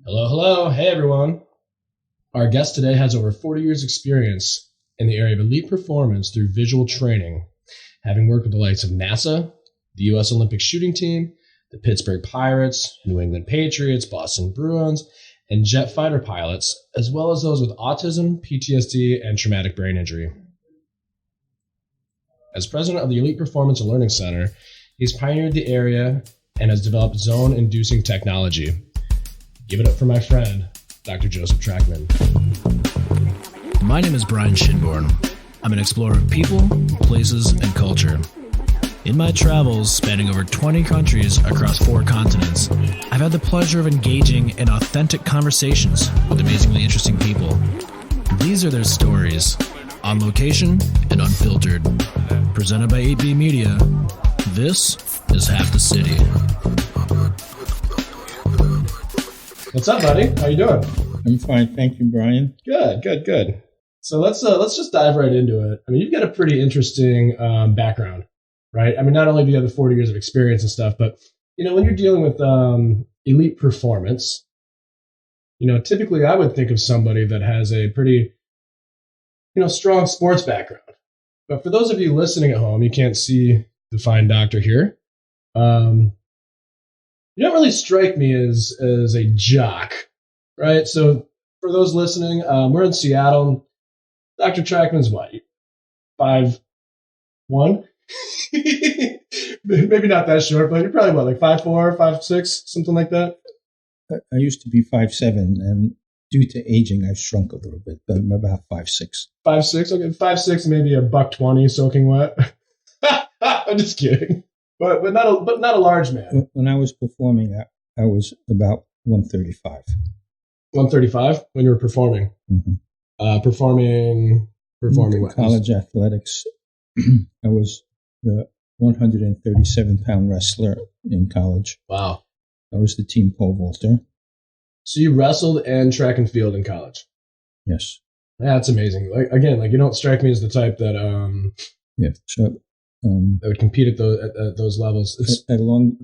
Hello, hello. Hey, everyone. Our guest today has over 40 years' experience in the area of elite performance through visual training, having worked with the likes of NASA, the U.S. Olympic shooting team, the Pittsburgh Pirates, New England Patriots, Boston Bruins, and jet fighter pilots, as well as those with autism, PTSD, and traumatic brain injury. As president of the Elite Performance and Learning Center, he's pioneered the area and has developed zone-inducing technology. Give it up for my friend, Dr. Joseph Trachtman. My name is Brian Schoenborn. I'm an explorer of people, places, and culture. In my travels, spanning over 20 countries across 4 continents, I've had the pleasure of engaging in authentic conversations with amazingly interesting people. These are their stories, on location and unfiltered. Presented by 8B Media, this is Half the City. What's up, buddy? How you doing? I'm fine, thank you, Brian. Good. So let's just dive right into it. I mean, you've got a pretty interesting background, right? I mean, not only do you have the 40 years of experience and stuff, but when you're dealing with elite performance, typically I would think of somebody that has a pretty, strong sports background. But for those of you listening at home, you can't see the fine doctor here. You don't really strike me as a jock, right? So for those listening, we're in Seattle. Dr. Trachtman's what? 5'1"? Maybe not that short, but you're probably what, like 5'4", 5'6", something like that? I used to be 5'7", and due to aging, I've shrunk a little bit, but I'm about 5'6". 5'6", okay, 5'6", maybe a $120 soaking wet. I'm just kidding. But not a large man. When I was performing, I was about 135. 135 when you were performing? Mm-hmm. Performing what? College athletics. I was the 137-pound wrestler in college. Wow. I was the team pole vaulter. So you wrestled and track and field in college? Yes. Yeah, that's amazing. Like you don't strike me as the type that yeah. So that would compete at those levels. I long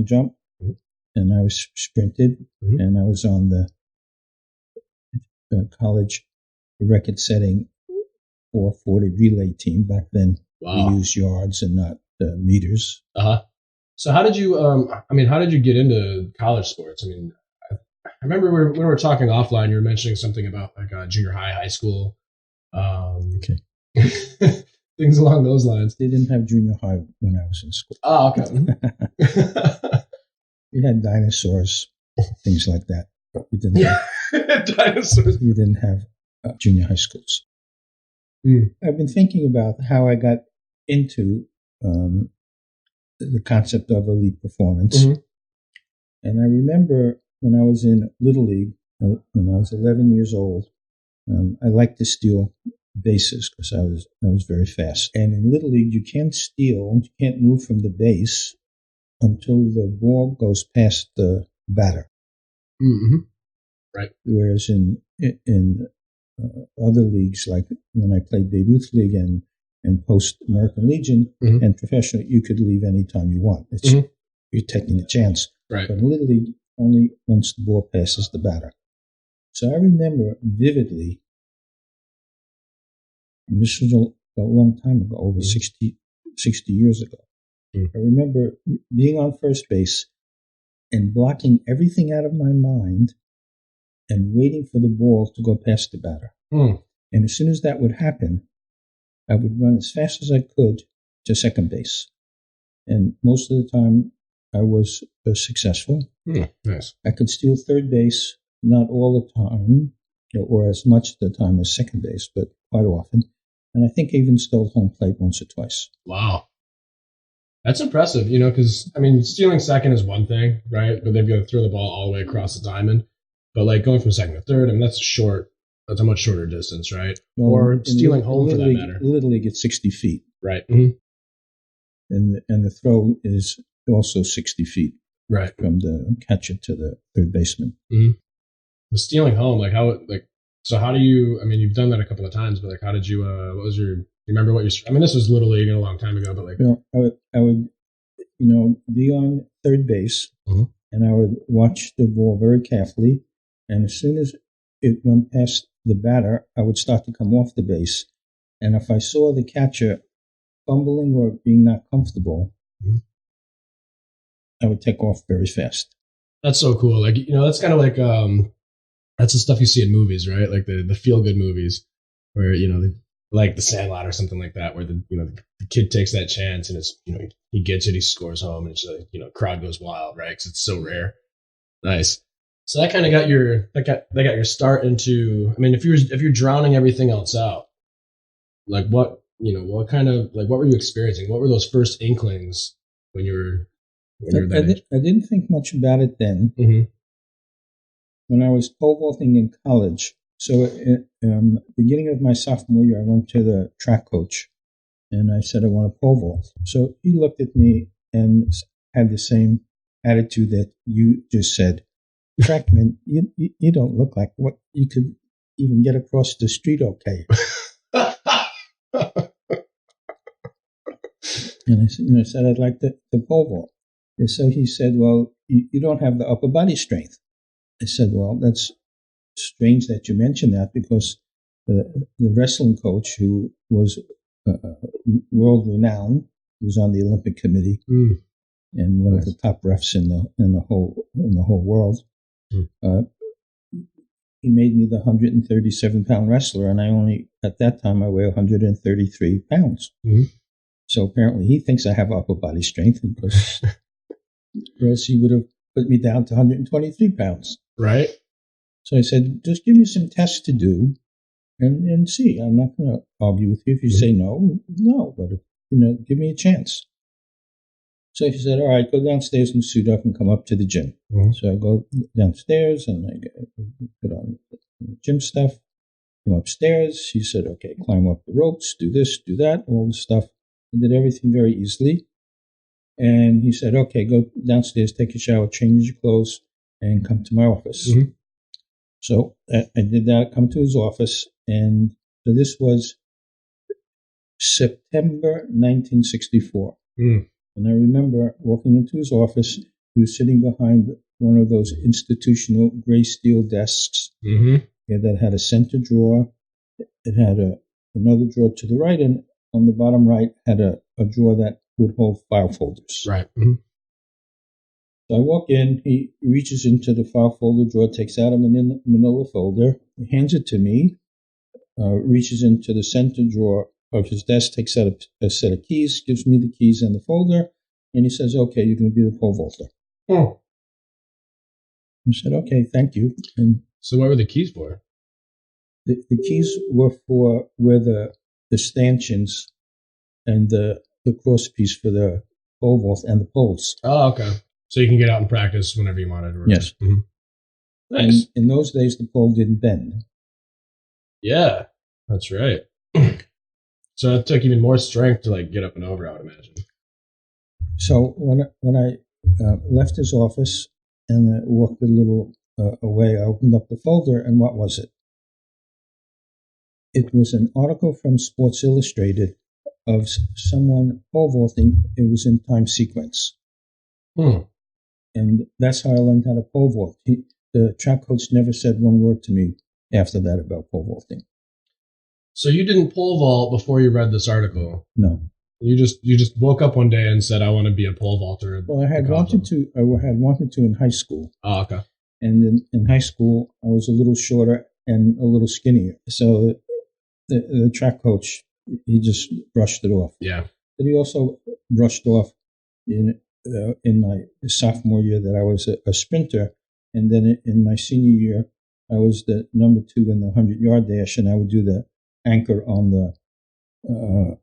jump, mm-hmm. and I was sprinted, mm-hmm. and I was on the college record-setting 440 relay team. Back then, wow. We used yards and not meters. So how did you? How did you get into college sports? I mean, I remember when we were talking offline, you were mentioning something about like junior high school. Okay. Things along those lines. They didn't have junior high when I was in school. Oh, okay. We had dinosaurs, things like that. But we didn't have dinosaurs. We didn't have junior high schools. Mm. I've been thinking about how I got into the concept of elite performance. Mm-hmm. And I remember when I was in Little League, when I was 11 years old, I liked to steal bases because I was very fast. And in Little League, you can't steal, you can't move from the base until the ball goes past the batter. Mm-hmm. Right. Whereas in other leagues, like when I played Babe Ruth League and post American Legion, mm-hmm. and professional, you could leave anytime you want. It's, mm-hmm. You're taking a chance. Right. But in Little League, only once the ball passes the batter. So I remember vividly, and this was a long time ago, over 60 years ago. Mm. I remember being on first base and blocking everything out of my mind and waiting for the ball to go past the batter. Mm. And as soon as that would happen, I would run as fast as I could to second base. And most of the time, I was successful. Mm. Nice. I could steal third base, not all the time, or as much of the time as second base, but quite often. And I think I even stole home plate once or twice. Wow. That's impressive, because, stealing second is one thing, right? But they've got to throw the ball all the way across the diamond. But, like, going from second to third, that's a much shorter distance, right? Well, or stealing home, for that matter. Little League, it's 60 feet. Right. Mm-hmm. And the throw is also 60 feet. Right. From the catcher to the third baseman. Mm-hmm. But stealing home, so how do you, you've done that a couple of times, but how did you, what was your, you remember what your, this was Little League a long time ago, but I would be on third base, mm-hmm. and I would watch the ball very carefully. And as soon as it went past the batter, I would start to come off the base. And if I saw the catcher fumbling or being not comfortable, I would take off very fast. That's so cool. Like, that's kind of like, that's the stuff you see in movies, right? Like the feel-good movies where, like The Sandlot or something like that, where the kid takes that chance and it's, he gets it, he scores home, and it's like, crowd goes wild, right? Because it's so rare. Nice. So that kind of got your your start into. I mean, if you're drowning everything else out, like what kind of, like, what were you experiencing? What were those first inklings when you were that age? I didn't think much about it then. Mm-hmm. When I was pole vaulting in college, so beginning of my sophomore year, I went to the track coach, and I said I want to pole vault. So he looked at me and had the same attitude that you just said. Trachtman, you don't look like what you could even get across the street okay. And I said I'd like to pole vault. And so he said, well, you don't have the upper body strength. I said, well, that's strange that you mentioned that, because the wrestling coach, who was world renowned, who was on the Olympic Committee and one of the top refs in the whole world, he made me the 137-pound wrestler, and at that time I weigh 133 pounds. So apparently he thinks I have upper body strength, because or else he would have put me down to 123 pounds. Right. So I said, just give me some tests to do and see. I'm not going to argue with you. If you say no, but give me a chance. So he said, all right, go downstairs and suit up and come up to the gym. So I go downstairs and I put on the gym stuff, come upstairs. He said, okay, climb up the ropes, do this, do that, all the stuff. I did everything very easily. And he said, okay, go downstairs, take a shower, change your clothes, and come to my office. So I did that, come to his office. And so this was September 1964. And I remember walking into his office. He was sitting behind one of those institutional gray steel desks that had a center drawer. It had another drawer to the right, and on the bottom right had a drawer that would hold file folders. Right. So I walk in. He reaches into the file folder drawer, takes out a manila folder, hands it to me, reaches into the center drawer of his desk, takes out a set of keys, gives me the keys and the folder, and he says, okay, you're going to be the pole vaulter. I said, okay, thank you. And so what were the keys for? The keys were for where the stanchions and the cross piece for the pole vault and the poles. Oh, okay. So you can get out and practice whenever you wanted. Yes. Nice. And in those days, the pole didn't bend. Yeah, that's right. So it took even more strength to get up and over, I would imagine. So when I left his office and I walked a little away, I opened up the folder, and what was it? It was an article from Sports Illustrated of someone pole vaulting. It was in time sequence. And that's how I learned how to pole vault. The track coach never said one word to me after that about pole vaulting. So you didn't pole vault before you read this article? No. You just woke up one day and said, I want to be a pole vaulter. Well, I had wanted to in high school. Oh, okay. And in high school, I was a little shorter and a little skinnier. So the track coach, he just brushed it off. Yeah. But he also brushed off in my sophomore year that I was a sprinter. And then in my senior year, I was the number 2 in the 100-yard dash, and I would do the anchor on the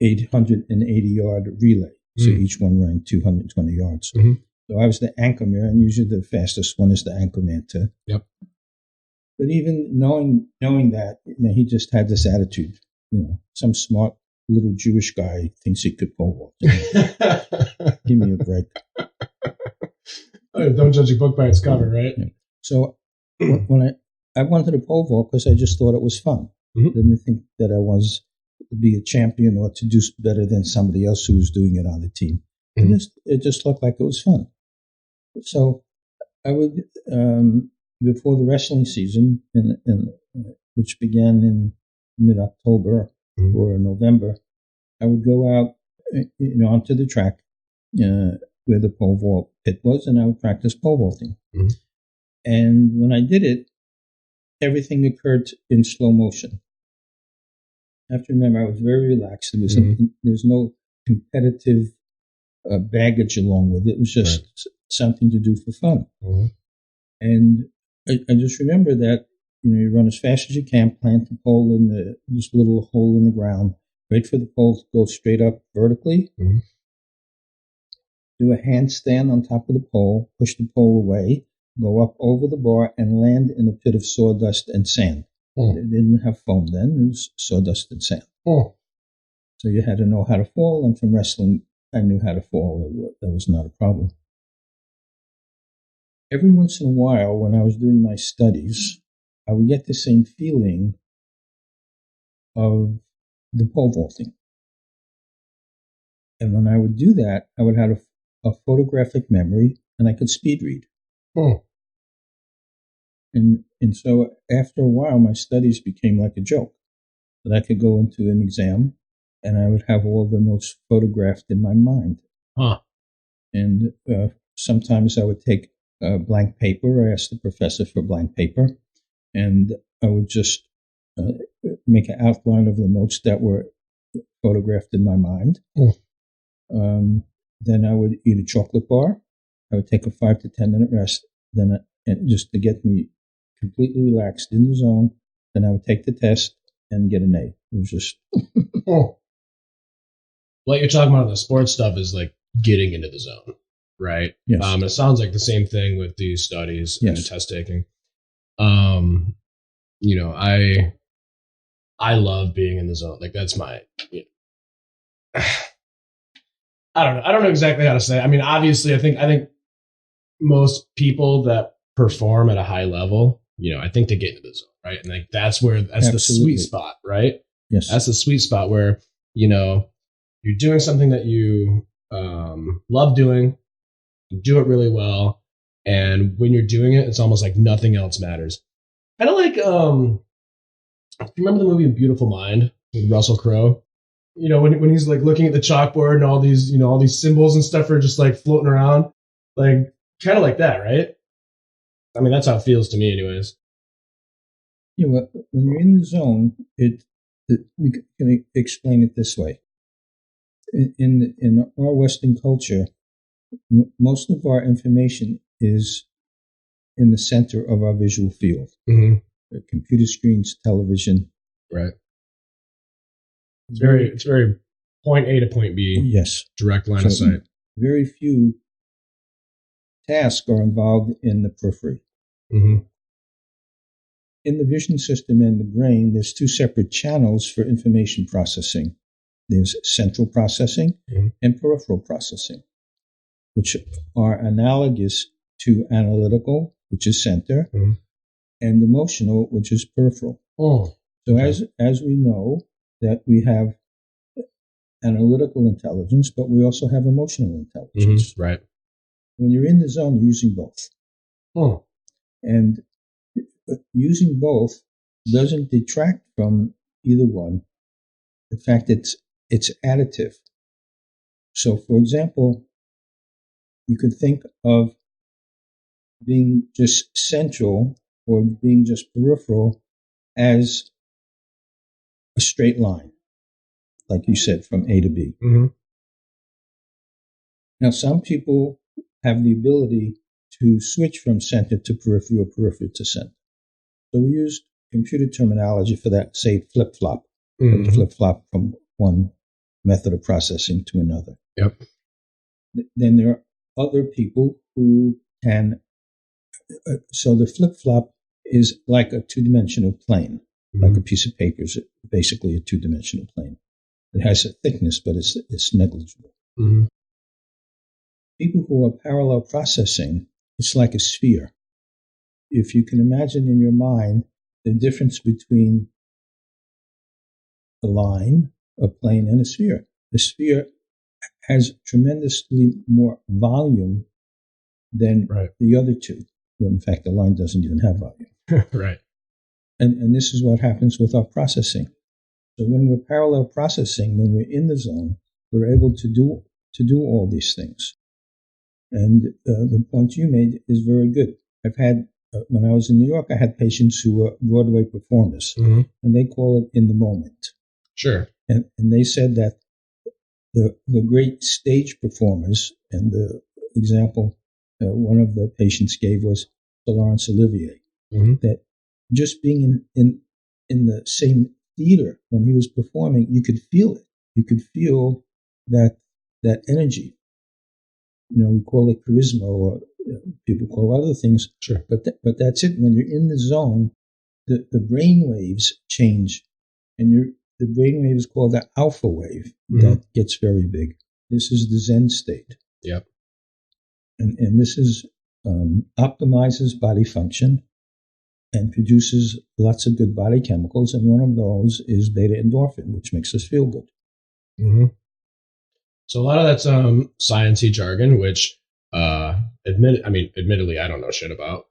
880-yard relay. So each one ran 220 yards. So I was the anchor man, and usually the fastest one is the anchor man too. Yep. But even knowing that, he just had this attitude. Some smart little Jewish guy thinks he could pole vault. Give me a break. Don't judge a book by its cover, right? Yeah. So when I wanted to pole vault because I just thought it was fun. Didn't think that I was to be a champion or to do better than somebody else who was doing it on the team. It just looked like it was fun. So I would, before the wrestling season, which began in mid-October or November, I would go out, onto the track where the pole vault pit was, and I would practice pole vaulting. And when I did it, everything occurred in slow motion. I have to remember, I was very relaxed. There's no competitive baggage along with it. It was just something to do for fun. And I just remember that, you run as fast as you can, plant the pole in this little hole in the ground, wait for the pole to go straight up vertically, do a handstand on top of the pole, push the pole away, go up over the bar, and land in a pit of sawdust and sand. It didn't have foam then, it was sawdust and sand. So you had to know how to fall, and from wrestling, I knew how to fall. That was not a problem. Every once in a while, when I was doing my studies, I would get the same feeling of the pole vaulting. And when I would do that, I would have a photographic memory, and I could speed read. And so after a while, my studies became like a joke, that I could go into an exam, and I would have all the notes photographed in my mind. And sometimes I would take blank paper. I asked the professor for blank paper, and I would just make an outline of the notes that were photographed in my mind. Then I would eat a chocolate bar. I would take a 5 to 10 minute rest, and just to get me completely relaxed in the zone. Then I would take the test and get an A. It was just... What you're talking about in the sports stuff is like getting into the zone, right? Yes. It sounds like the same thing with these studies and the test taking. I love being in the zone. Like that's my... I don't know exactly how to say it. I mean, obviously, I think most people that perform at a high level, I think they get into the zone, right? And like that's the sweet spot, right? Yes. That's the sweet spot where, you're doing something that you love doing, you do it really well, and when you're doing it, it's almost like nothing else matters. Kind of like, you remember the movie Beautiful Mind with Russell Crowe? When he's like looking at the chalkboard and all these symbols and stuff are just like floating around, like kind of like that, right? I mean, that's how it feels to me, anyways. When you're in the zone, we can explain it this way. In our Western culture, most of our information is in the center of our visual field. Computer screens, television. Right. It's very point A to point B. Yes. Direct line of sight. Very few tasks are involved in the periphery. In the vision system and the brain, there's two separate channels for information processing. There's central processing and peripheral processing, which are analogous to analytical, which is center, and emotional, which is peripheral. So as we know that we have analytical intelligence, but we also have emotional intelligence. Right. When you're in the zone, you're using both. And using both doesn't detract from either one. In fact, it's additive. So, for example, you could think of being just central or being just peripheral as a straight line, like you said, from A to B. Now, some people have the ability to switch from center to periphery or periphery to center. So we use computer terminology for that, say flip-flop. Flip-flop from one method of processing to another. Yep. Then there are other people who can... so the flip-flop is like a two-dimensional plane. Like a piece of paper is basically a two-dimensional plane. It has a thickness, but it's negligible. People who are parallel processing, it's like a sphere. If you can imagine in your mind the difference between a line, a plane, and a sphere. The sphere has tremendously more volume than the other two. Well, in fact, the line doesn't even have volume. Right. And this is what happens with our processing. So when we're parallel processing, when we're in the zone, we're able to do all these things. And the point you made is very good. I've had, when I was in New York, I had patients who were Broadway performers, and they call it in the moment. Sure. And they said that the great stage performers, and the example one of the patients gave was Laurence Olivier, that just being in the same theater when he was performing, you could feel it. You could feel that energy. We call it charisma, or people call other things. Sure. But that's it. When you're in the zone, the brain waves change, and the brain wave is called the alpha wave. That gets very big. This is the Zen state. Yep. And this is optimizes body function and produces lots of good body chemicals. And one of those is beta endorphin, which makes us feel good. So a lot of that's sciencey jargon, which admittedly, I don't know shit about.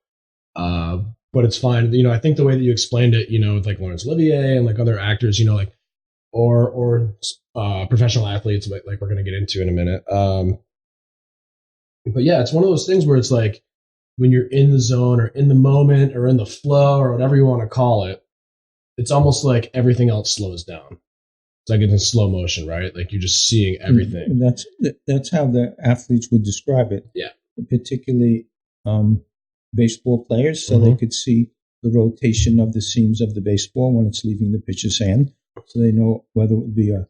But it's fine. I think the way that you explained it, with like Laurence Olivier and like other actors, like or professional athletes, like we're going to get into in a minute. But yeah, it's one of those things where it's like when you're in the zone or in the moment or in the flow or whatever you want to call it, it's almost like everything else slows down. It's like in slow motion, right? Like you're just seeing everything. That's how the athletes would describe it. Yeah. Particularly baseball players, so they could see the rotation of the seams of the baseball when it's leaving the pitcher's hand, so they know whether it would be a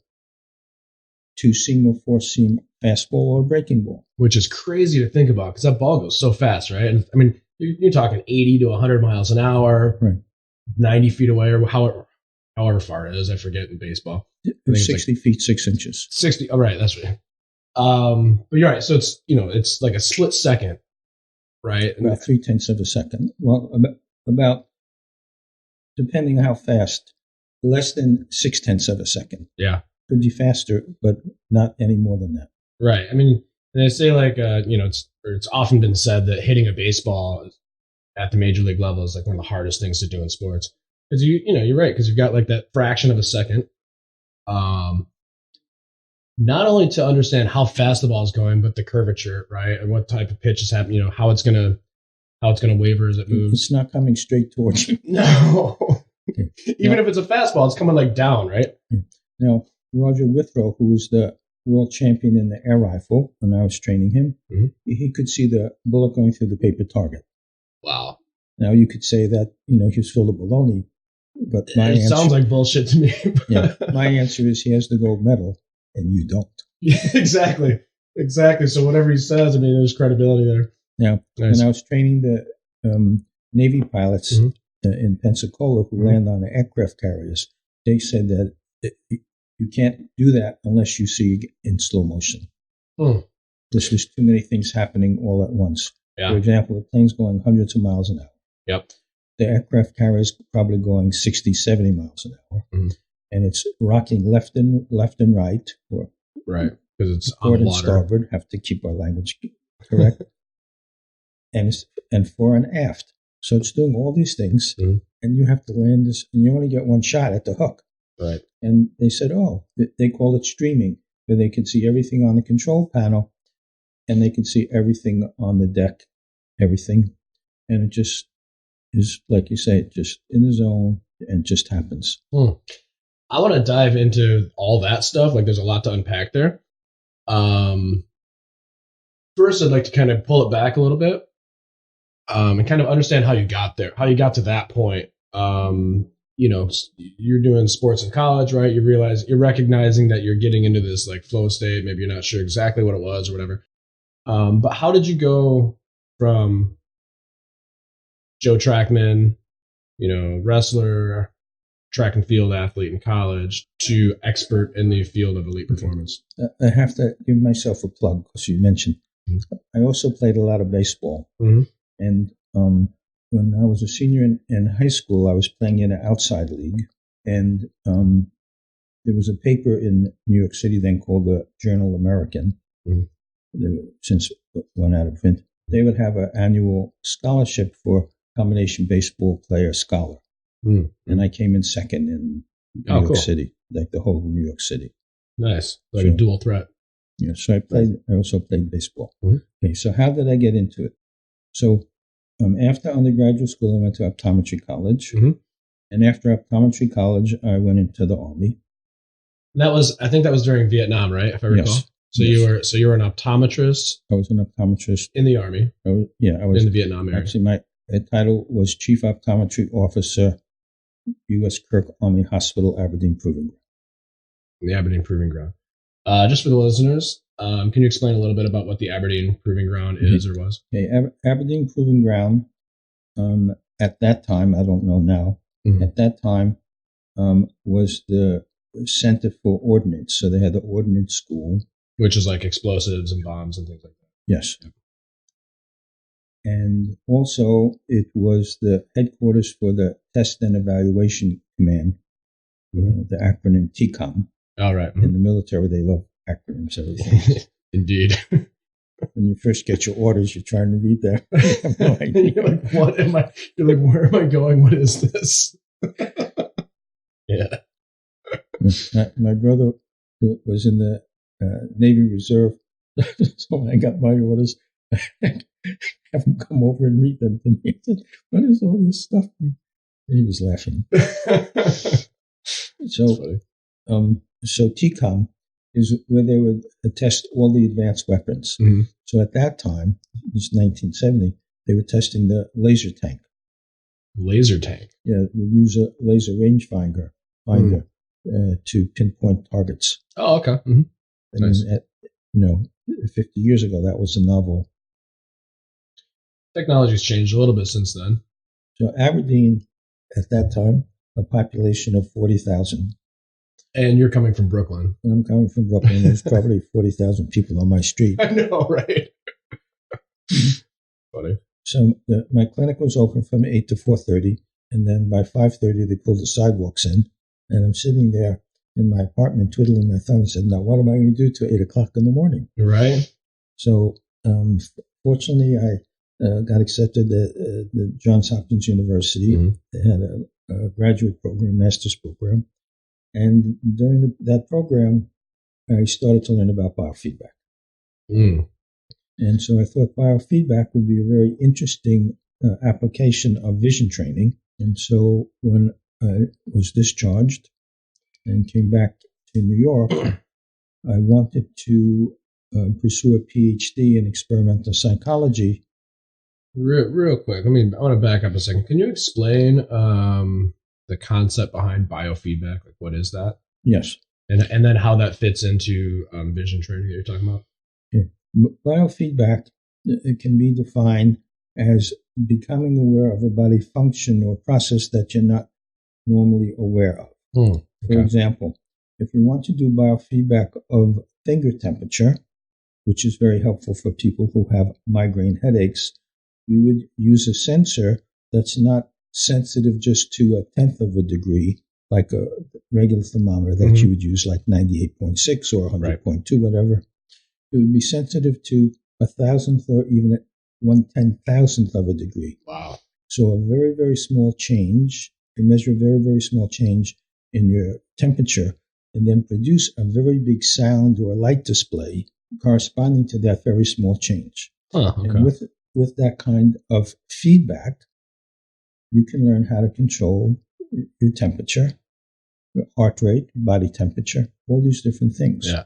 2-seam or 4-seam fastball or a breaking ball. Which is crazy to think about because that ball goes so fast, right? And I mean, you're talking 80 to 100 miles an hour, right? 90 feet away or however far it is. I forget in baseball. 60 feet, 6 inches. 60. Oh, right. That's right. But you're right. So it's, it's like a split second, right? About 0.3 of a second. Well, about, depending on how fast, less than 0.6 of a second. Yeah. Could be faster, but not any more than that. Right. I mean, and they say like, it's often been said that hitting a baseball at the major league level is like one of the hardest things to do in sports. Because you're right, because you've got like that fraction of a second. Not only to understand how fast the ball is going, but the curvature, right, and what type of pitch is happening. How it's gonna waver as it moves. It's not coming straight towards you. No. Even if it's a fastball, it's coming like down, right? Now, Roger Withrow, who was the world champion in the air rifle when I was training him, he could see the bullet going through the paper target. Wow. Now you could say that he was full of baloney. But it sounds like bullshit to me. Yeah, my answer is he has the gold medal, and you don't. Yeah, exactly. So whatever he says, there's credibility there. Now, when I was training the Navy pilots in Pensacola who land on the aircraft carriers, they said that you can't do that unless you see in slow motion. There's just too many things happening all at once. Yeah. For example, the plane's going hundreds of miles an hour. Yep. The aircraft carrier is probably going 60, 70 miles an hour. And it's rocking left and right. Or right, because it's forward on and water. Starboard, have to keep our language correct. and fore and aft. So it's doing all these things, and you have to land this, and you only get one shot at the hook. Right. And they said, they call it streaming, where they can see everything on the control panel, and they can see everything on the deck, everything. And it just is, like you say, just in the zone and just happens. I want to dive into all that stuff. Like there's a lot to unpack there. First, I'd like to kind of pull it back a little bit and kind of understand how you got there, how you got to that point. You're doing sports in college, right? You're recognizing that you're getting into this like flow state. Maybe you're not sure exactly what it was or whatever. But how did you go from Joe Trachtman, wrestler, track and field athlete in college, to expert in the field of elite performance? I have to give myself a plug because you mentioned. I also played a lot of baseball. And when I was a senior in high school, I was playing in an outside league. And there was a paper in New York City then called the Journal American, since it went out of print. they would have an annual scholarship for combination baseball player scholar. And I came in second in New York City, like the whole New York City. Nice. Like a dual threat. Yeah, so I also played baseball. Okay, so how did I get into it? So after undergraduate school, I went to optometry college. And after optometry college, I went into the Army. I think that was during Vietnam, right? If I recall. Yes. You were an optometrist. I was an optometrist in the Army. I was in the Vietnam era. Actually, my title was Chief Optometry Officer, U.S. Kirk Army Hospital, Aberdeen Proving Ground. The Aberdeen Proving Ground. Just for the listeners, can you explain a little bit about what the Aberdeen Proving Ground is or was? Okay, Aberdeen Proving Ground. At that time, I don't know now. At that time, was the Center for Ordnance. So they had the Ordnance School, which is like explosives and bombs and things like that. Yes. Yep. And also, it was the headquarters for the Test and Evaluation Command, the acronym TCOM. All right. In the military, they love acronyms. Indeed. When you first get your orders, you're trying to read that. You have no idea. You're like, what am I? You're like, where am I going? What is this? Yeah. My brother was in the Navy Reserve, so when I got my orders, I have him come over and read them to me. I said, what is all this stuff? And he was laughing. So TCOM is where they would test all the advanced weapons. So at that time, it was 1970, they were testing the laser tank. Laser tank? Yeah, we use a laser rangefinder to pinpoint targets. Oh, okay. Nice. 50 years ago, that was a novel. Technology's changed a little bit since then. So Aberdeen, at that time, a population of 40,000. And you're coming from Brooklyn. I'm coming from Brooklyn. There's probably 40,000 people on my street. I know, right? Funny. So my clinic was open from 8 to 4:30, and then by 5:30 they pulled the sidewalks in, and I'm sitting there in my apartment twiddling my thumb and said, now what am I going to do till 8 o'clock in the morning? Right. So fortunately, I got accepted at the Johns Hopkins University. They had a graduate program, master's program. And during that program, I started to learn about biofeedback. And so I thought biofeedback would be a very interesting application of vision training. And so when I was discharged and came back to New York, I wanted to pursue a PhD in experimental psychology. Real quick, I want to back up a second. Can you explain the concept behind biofeedback? Like, what is that? Yes. And then how that fits into vision training that you're talking about? Okay. Biofeedback, it can be defined as becoming aware of a body function or process that you're not normally aware of. Okay. For example, if you want to do biofeedback of finger temperature, which is very helpful for people who have migraine headaches, we would use a sensor that's not sensitive just to 1/10 of a degree, like a regular thermometer that you would use, like 98.6 or 100.2, whatever. It would be sensitive to 1,000th or even 1/10,000th of a degree. Wow. So a very, very small change, you measure a very, very small change in your temperature and then produce a very big sound or light display corresponding to that very small change. And with that kind of feedback, you can learn how to control your temperature, your heart rate, body temperature, all these different things. Yeah.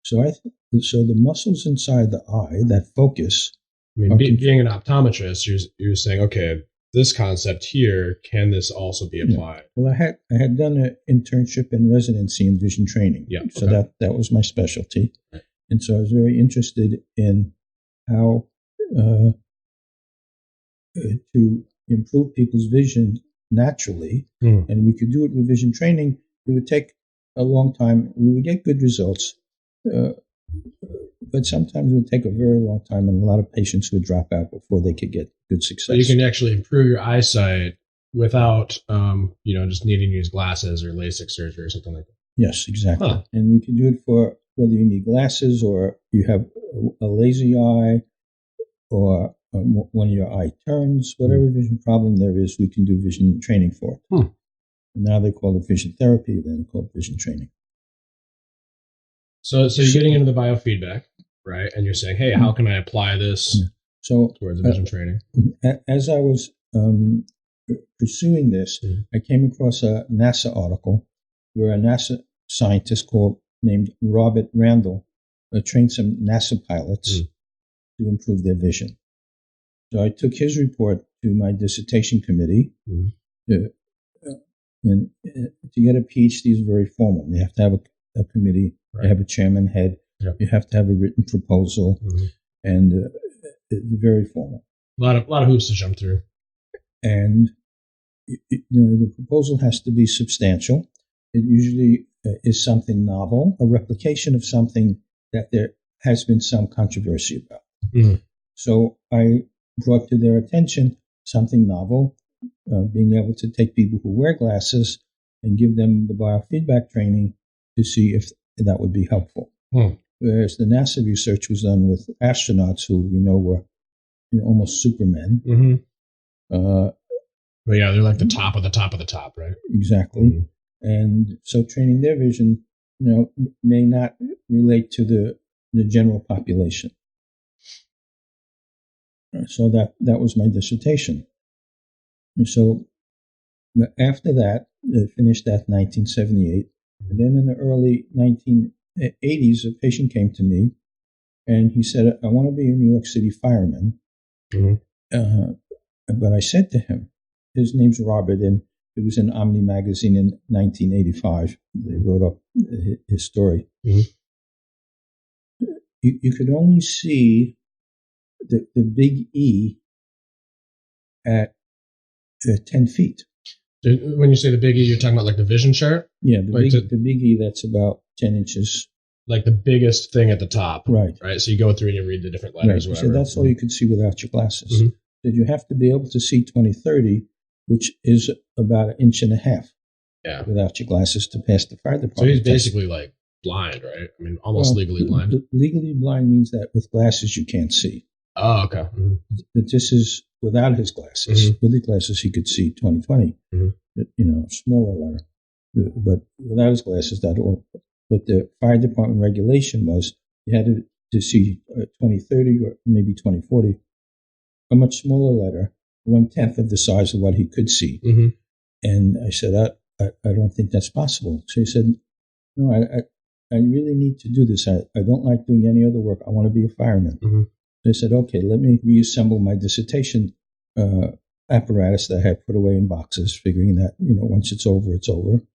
So so the muscles inside the eye that focus. Being an optometrist, you're saying, okay, this concept here, can this also be applied? Yeah. Well, I had done an internship and residency in vision training. Yeah. So that was my specialty. Right. And so I was very interested in how to improve people's vision naturally. And we could do it with vision training. It would take a long time. We would get good results. But sometimes it would take a very long time, and a lot of patients would drop out before they could get good success. So you can actually improve your eyesight without, just needing to use glasses or LASIK surgery or something like that. Yes, exactly. And we can do it for whether you need glasses or you have a lazy eye, or one of your eye turns, whatever vision problem there is, we can do vision training for it. Hmm. Now they call it vision therapy, then they call it vision training. So you're getting into the biofeedback, right? And you're saying, hey, how can I apply this towards vision training? As I was pursuing this, I came across a NASA article where a NASA scientist named Robert Randall trained some NASA pilots to improve their vision. So I took his report to my dissertation committee. And to get a PhD is very formal. You have to have a committee. Right. You have a chairman, head. Yep. You have to have a written proposal, and it's very formal. A lot of hoops to jump through. And the proposal has to be substantial. It usually is something novel, a replication of something that there has been some controversy about. So I brought to their attention something novel, being able to take people who wear glasses and give them the biofeedback training to see if that would be helpful. Whereas the NASA research was done with astronauts who were almost supermen. Well, yeah, they're like the top of the top of the top, right? Exactly. And so training their vision, may not relate to the general population. So that was my dissertation. And so after that, I finished that in 1978. And then in the early 1980s, a patient came to me and he said, I want to be a New York City fireman. But I said to him, his name's Robert, and it was in Omni magazine in 1985. They wrote up his story. You could only see the big E at 10 feet. When you say the big E, you're talking about like the vision chart? Yeah, the big E, that's about 10 inches. Like the biggest thing at the top. Right. So you go through and you read the different letters. Right. So that's all you could see without your glasses. That you have to be able to see 20/30, which is about 1.5 inches. Yeah. Without your glasses to pass the fire department. So he's basically like blind, right? I mean, almost legally blind. Legally blind means that with glasses you can't see. Oh, okay. But this is without his glasses. With the glasses he could see 20/20. Smaller letter. But without his glasses, that all. But the fire department regulation was you had to see 20/30 or maybe 20/40, a much smaller letter, 1/10 of the size of what he could see. And I said, I don't think that's possible. So he said, no, I really need to do this. I don't like doing any other work. I want to be a fireman. So I said, okay, let me reassemble my dissertation apparatus that I had put away in boxes, figuring that, once it's over, it's over.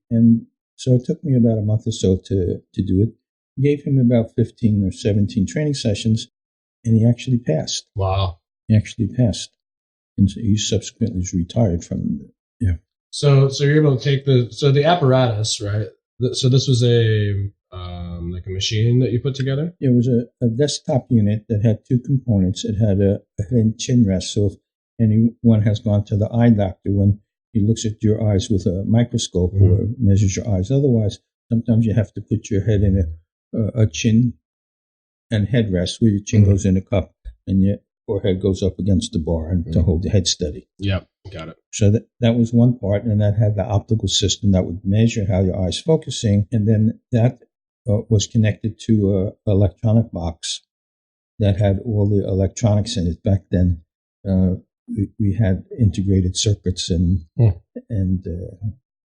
And so it took me about a month or so to do it. Gave him about 15 or 17 training sessions, and he actually passed. Wow. He actually passed. And so he subsequently was retired from it. Yeah. So you're able to take the apparatus, right? So this was like a machine that you put together? It was a desktop unit that had two components. It had a head and chin rest. So if anyone has gone to the eye doctor, when he looks at your eyes with a microscope or measures your eyes. Otherwise, sometimes you have to put your head in a chin and headrest where your chin goes in a cup and your forehead goes up against the bar and to hold the head steady. Yep, got it. So that was one part, and that had the optical system that would measure how your eye's focusing, and then that was connected to an electronic box that had all the electronics in it. Back then, we had integrated circuits and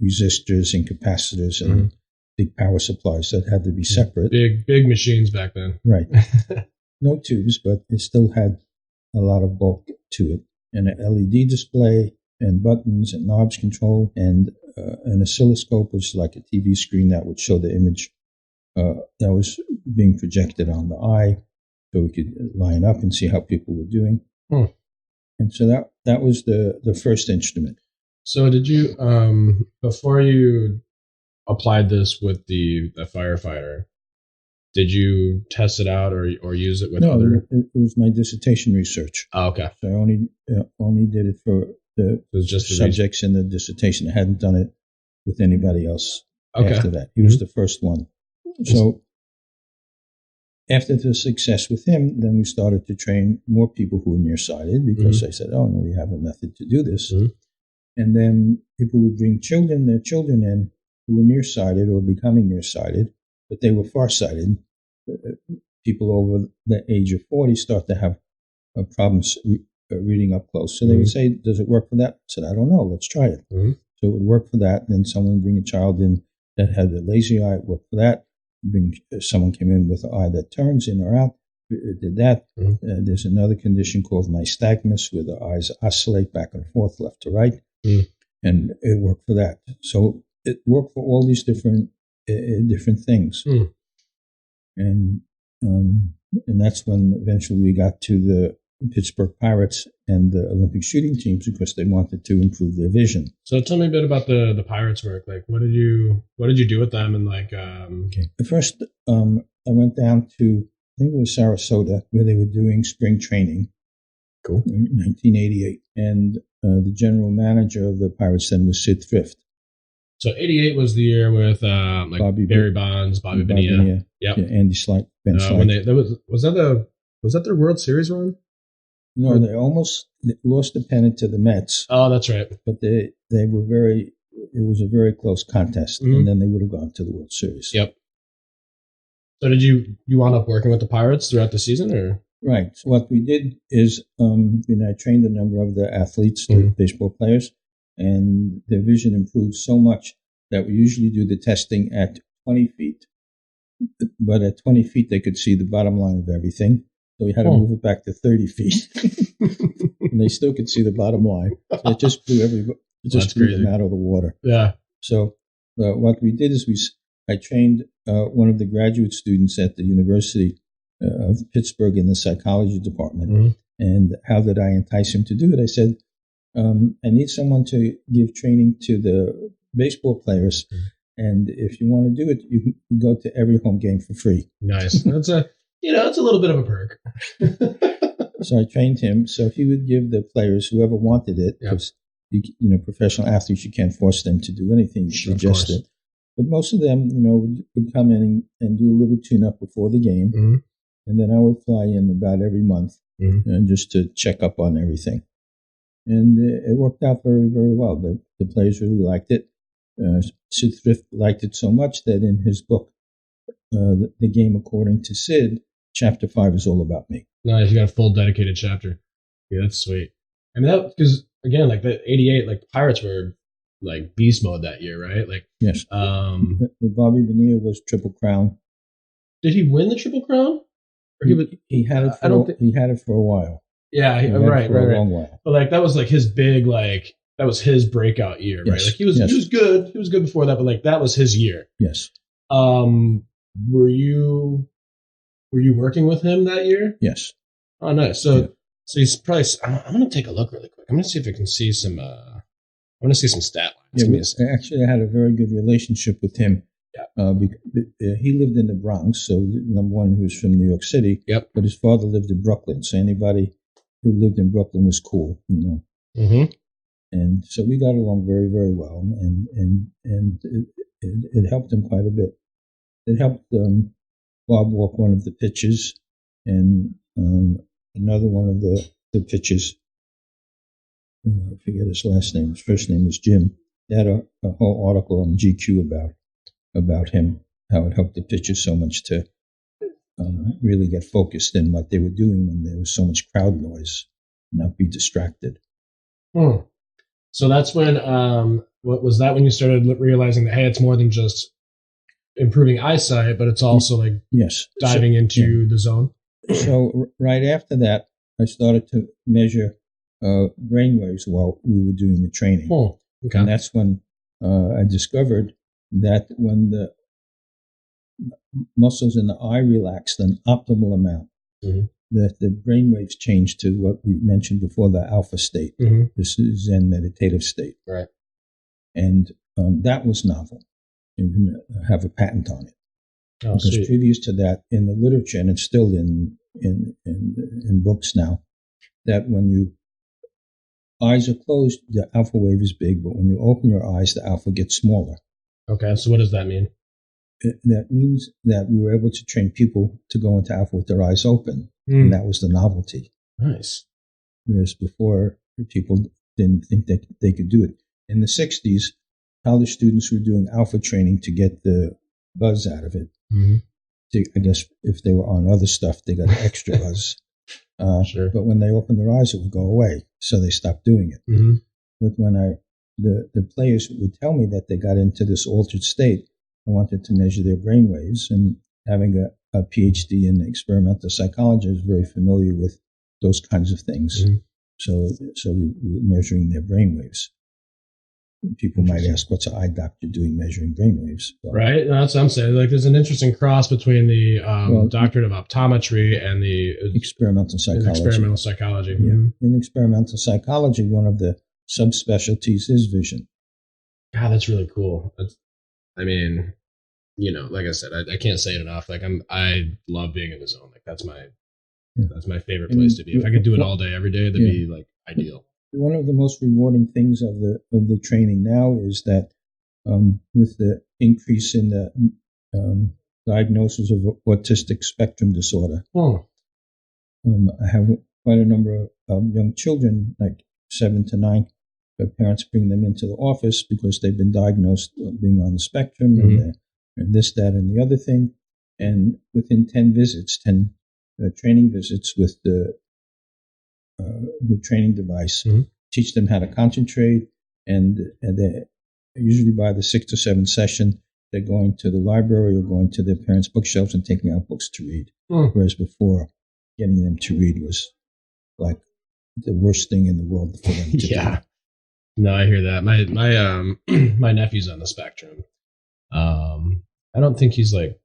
resistors and capacitors and big power supplies that had to be separate. Big machines back then. Right. No tubes, but it still had a lot of bulk to it. And an LED display and buttons and knobs control and an oscilloscope, which is like a TV screen that would show the image that was being projected on the eye, so we could line up and see how people were doing. And so that was the first instrument. So did you, before you applied this with the firefighter, did you test it out or use it with other? No, it was my dissertation research. Oh, okay. So I only did it for the subjects in the dissertation. I hadn't done it with anybody else after that. He was the first one. So after the success with him, then we started to train more people who were nearsighted because I said, oh, no, we have a method to do this. And then people would bring their children in who were nearsighted or becoming nearsighted, but they were farsighted. People over the age of 40 start to have problems reading up close. So they would say, does it work for that? I said, I don't know. Let's try it. So it would work for that. Then someone would bring a child in that had a lazy eye. It worked for that. Someone came in with an eye that turns in or out. It did that. There's another condition called nystagmus where the eyes oscillate back and forth, left to right. And it worked for that. So it worked for all these different things. And that's when eventually we got to the Pittsburgh Pirates and the Olympic shooting teams because they wanted to improve their vision. So tell me a bit about the Pirates work. Like, what did you do with them? And like, First, I went down to, I think it was Sarasota, where they were doing spring training. Cool. In 1988. And the general manager of the Pirates then was Sid Thrift. So 88 was the year with Barry Bonds, Bobby Bonilla. Yep. Yeah, Andy Slight. Ben Slight. When was that their World Series run? No, they almost lost the pennant to the Mets. Oh, that's right. But it was a very close contest, and then they would have gone to the World Series. Yep. So did you wound up working with the Pirates throughout the season, or? Right. So what we did is, I trained a number of the athletes, the baseball players, and their vision improved so much that we usually do the testing at 20 feet. But at 20 feet, they could see the bottom line of everything. So we had to move it back to 30 feet. And they still could see the bottom line. So it just blew them out of the water. Yeah. So what we did is I trained one of the graduate students at the University of Pittsburgh in the psychology department. And how did I entice him to do it? I said, I need someone to give training to the baseball players. And if you want to do it, you can go to every home game for free. Nice. That's it's a little bit of a perk. So I trained him. So he would give the players, whoever wanted it, because professional athletes, you can't force them to do anything. You suggest it. But most of them, would come in and do a little tune-up before the game. And then I would fly in about every month just to check up on everything. And it worked out very, very well. The players really liked it. Sid Thrift liked it so much that in his book, The Game According to Sid, Chapter 5 is all about me. Nice. You got a full dedicated chapter. Yeah, that's sweet. I mean, that because again, like the 88, like the Pirates were like beast mode that year, right? Like, yes. The Bobby Bonilla was Triple Crown. Did he win the Triple Crown? Or he had it. He had it for a while. Yeah, right. A long while. But like that was like his big that was his breakout year, right? Like he was good. He was good before that, but like that was his year. Yes. Were you working with him that year? Yes. Oh, nice. So he's probably. I'm going to take a look really quick. I'm going to see if I can see some. I want to see some stat lines. Yeah, actually, I had a very good relationship with him. Yeah. He lived in the Bronx, so number one, he was from New York City. Yep. But his father lived in Brooklyn, so anybody who lived in Brooklyn was cool, And so we got along very, very well, and it helped him quite a bit. It helped Bob walk one of the pitches, and another one of the pitches. I forget his last name. His first name was Jim. They had a whole article on GQ about him, how it helped the pitchers so much to really get focused in what they were doing when there was so much crowd noise, not be distracted. So that's when, what was that when you started realizing that, hey, it's more than just improving eyesight, but it's also like diving into the zone? So right after that, I started to measure brainwaves while we were doing the training. Okay. And that's when I discovered that when the muscles in the eye relaxed an optimal amount, that the brainwaves changed to what we mentioned before, the alpha state. This is Zen meditative state. Right. And that was novel. You can have a patent on it. Oh, because sweet. previous to that, in the literature, and it's still in books now, that when you eyes are closed, the alpha wave is big, but when you open your eyes, the alpha gets smaller. Okay, so what does that mean? that means that we were able to train people to go into alpha with their eyes open. And that was the novelty. Nice. Whereas before, people didn't think that they could do it. In the 60s, college students were doing alpha training to get the buzz out of it. I guess if they were on other stuff, they got an extra buzz. Sure. But when they opened their eyes, it would go away. So they stopped doing it. But when the players would tell me that they got into this altered state, I wanted to measure their brain waves. And having a PhD in experimental psychology, I was very familiar with those kinds of things. So we were measuring their brain waves. People might ask, what's an eye doctor doing measuring brainwaves? Well, right. That's what I'm saying. Like, there's an interesting cross between the doctorate of optometry and the experimental psychology. Yeah. In experimental psychology, one of the subspecialties is vision. God, that's really cool. I mean, like I said, I can't say it enough. Like, I love being in the zone. Like, that's my favorite place to be. If I could do it all day, every day, that'd be like ideal. One of the most rewarding things of the training now is that with the increase in the diagnosis of autistic spectrum disorder, I have quite a number of young children, like 7 to 9. Their parents bring them into the office because they've been diagnosed being on the spectrum and this, that, and the other thing. And within 10 training visits with the training device, teach them how to concentrate, and they usually by the 6th or 7th session, they're going to the library or going to their parents' bookshelves and taking out books to read. Whereas before, getting them to read was like the worst thing in the world for them to do. No, I hear that. My nephew's on the spectrum. I don't think he's like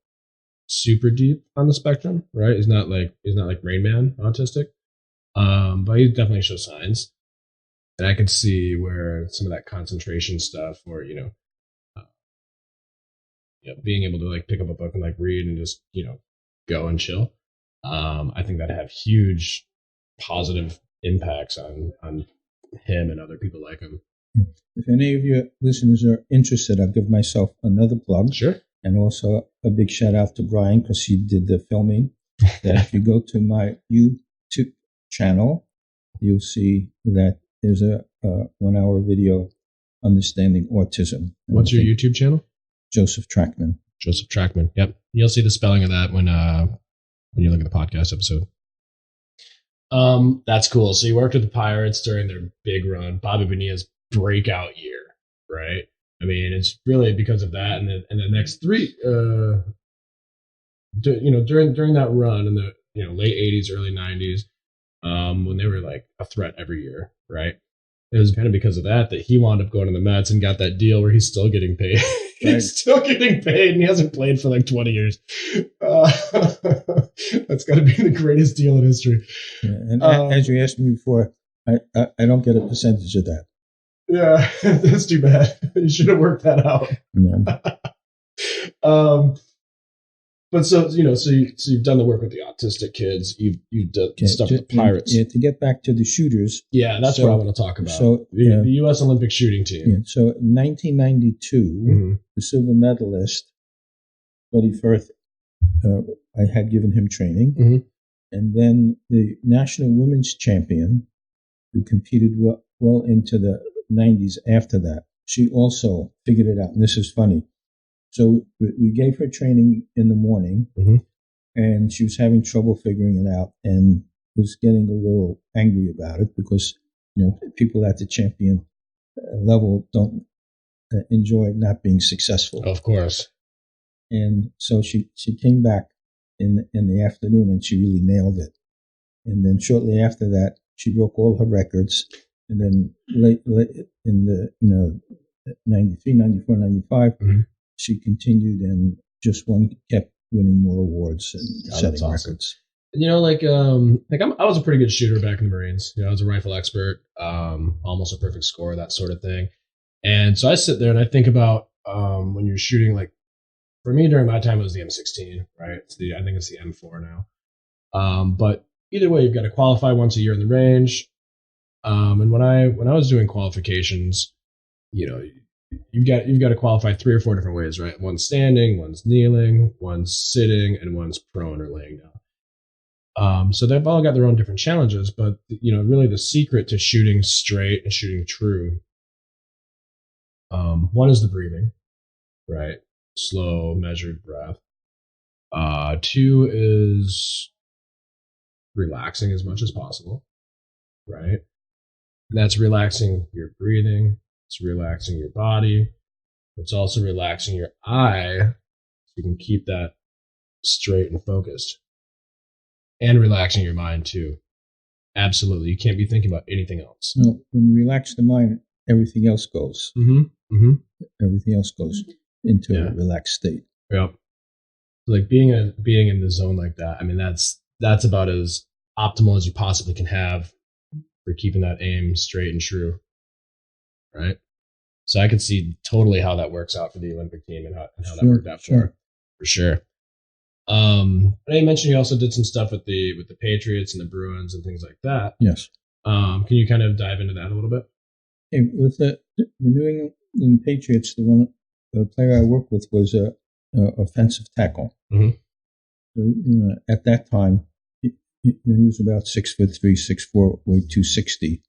super deep on the spectrum, right? He's not like Rain Man autistic. But he definitely shows signs. And I could see where some of that concentration stuff, or being able to like pick up a book and like read and just go and chill. I think that'd have huge positive impacts on him and other people like him. If any of your listeners are interested, I'll give myself another plug. Sure. And also a big shout out to Brian because he did the filming. That if you go to my YouTube channel, you'll see that there's a 1-hour video understanding autism. What's your YouTube channel? Joseph Trachtman. Joseph Trachtman. Yep. You'll see the spelling of that when you look at the podcast episode. That's cool. So you worked with the Pirates during their big run, Bobby Bonilla's breakout year, right? I mean, it's really because of that, and the next three, during that run in the late '80s, early '90s, when they were like a threat every year, right? It was kind of because of that he wound up going to the Mets and got that deal where he's still getting paid. He's still getting paid, and he hasn't played for like 20 years. That's got to be the greatest deal in history. Yeah, and as you asked me before, I don't get a percentage of that. Yeah, that's too bad. You should have worked that out. Yeah. But so you've done the work with the autistic kids. You've done stuff with the Pirates. Yeah, to get back to the shooters. Yeah, that's what I want to talk about. So the U.S. Olympic shooting team. Yeah, so in 1992, the silver medalist, Buddy Firth, I had given him training, and then the national women's champion, who competed well into the 90s after that, she also figured it out. And this is funny. So we gave her training in the morning, and she was having trouble figuring it out and was getting a little angry about it because, people at the champion level don't enjoy not being successful. Of course. And so she came back in the afternoon and she really nailed it. And then shortly after that, she broke all her records. And then late in the 93, 94, 95, she continued and just kept winning more awards and setting records. And, I was a pretty good shooter back in the Marines. I was a rifle expert, almost a perfect score, that sort of thing. And so I sit there and I think about when you're shooting, like for me during my time it was the M16, right? I think it's the M4 now. But either way, you've got to qualify once a year in the range. And when I was doing qualifications, you've got to qualify 3 or 4 different ways, right? One's standing, one's kneeling, one's sitting, and one's prone or laying down. So they've all got their own different challenges, but really the secret to shooting straight and shooting true, one is the breathing, right? Slow, measured breath. 2 is relaxing as much as possible, right? That's relaxing your breathing. It's relaxing your body. It's also relaxing your eye so you can keep that straight and focused. And relaxing your mind too. Absolutely. You can't be thinking about anything else. No, when you relax the mind, everything else goes. Everything else goes into a relaxed state. Yep. Like being in the zone like that, I mean, that's about as optimal as you possibly can have for keeping that aim straight and true. Right? So I could see totally how that works out for the Olympic team and how that worked out for sure. I know you mentioned you also did some stuff with the Patriots and the Bruins and things like that. Yes. Can you kind of dive into that a little bit? Hey, with the New England Patriots, the player I worked with was a offensive tackle. Mm-hmm. So, at that time, he was about 6'3", 6'4", weighed 260.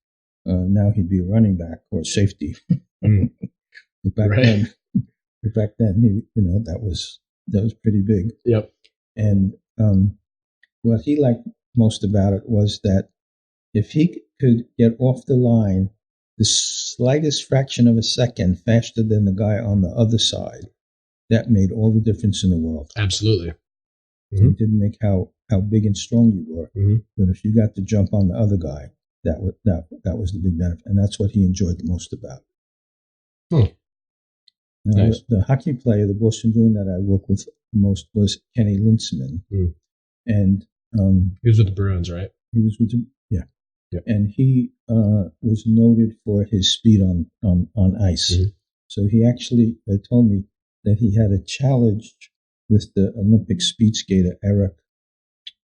Now he'd be a running back or safety. But back then, that was pretty big. Yep. And what he liked most about it was that if he could get off the line the slightest fraction of a second faster than the guy on the other side, that made all the difference in the world. Absolutely. It didn't make how big and strong you were, but if you got to jump on the other guy, that was the big benefit, and that's what he enjoyed the most about it. Now, Nice. The hockey player, the Boston Bruin that I worked with most was Kenny Linsman, and he was with the Bruins, right? He was with and he was noted for his speed on ice. So he actually told me that he had a challenge with the Olympic speed skater Eric.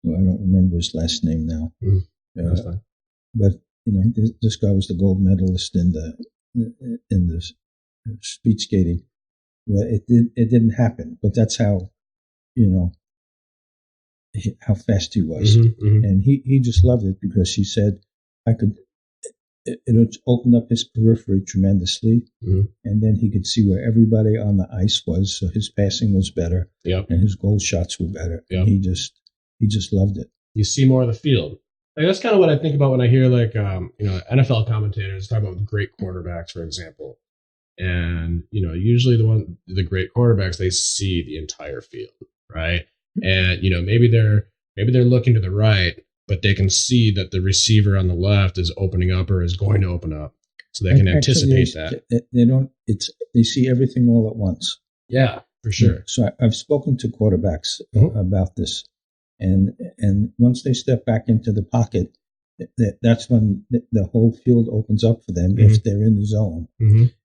I don't remember his last name now. That's fine. But this guy was the gold medalist in the speed skating. Well, it didn't happen, but that's how how fast he was, and he just loved it because he said it opened up his periphery tremendously, and then he could see where everybody on the ice was, so his passing was better, and his goal shots were better. And he just loved it. You see more of the field. Like, that's kind of what I think about when I hear NFL commentators talk about great quarterbacks, for example. And usually the great quarterbacks, they see the entire field, right? And maybe they're looking to the right, but they can see that the receiver on the left is opening up or is going to open up, so they can anticipate that. They see everything all at once. Yeah, for sure. So I've spoken to quarterbacks about this, and once they step back into the pocket, that's when the whole field opens up for them if they're in the zone,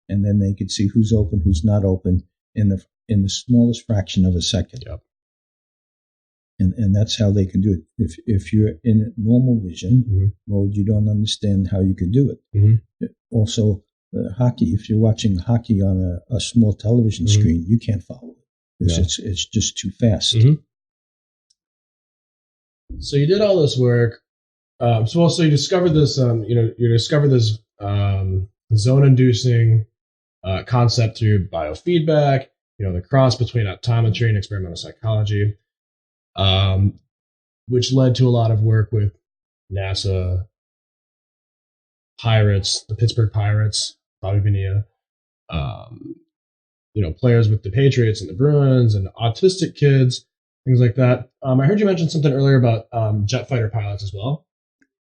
and then they can see who's open, who's not open in the smallest fraction of a second. Yep. And that's how they can do it. If you're in normal vision mode, you don't understand how you can do it. Also, hockey. If you're watching hockey on a small television screen, you can't follow it. It's just too fast. So you did all this work. So you discovered this. You discovered this zone-inducing concept through biofeedback. The cross between optometry and experimental psychology. Which led to a lot of work with NASA, Pirates, the Pittsburgh Pirates, Bobby Bonilla, players with the Patriots and the Bruins and autistic kids, things like that. I heard you mention something earlier about jet fighter pilots as well.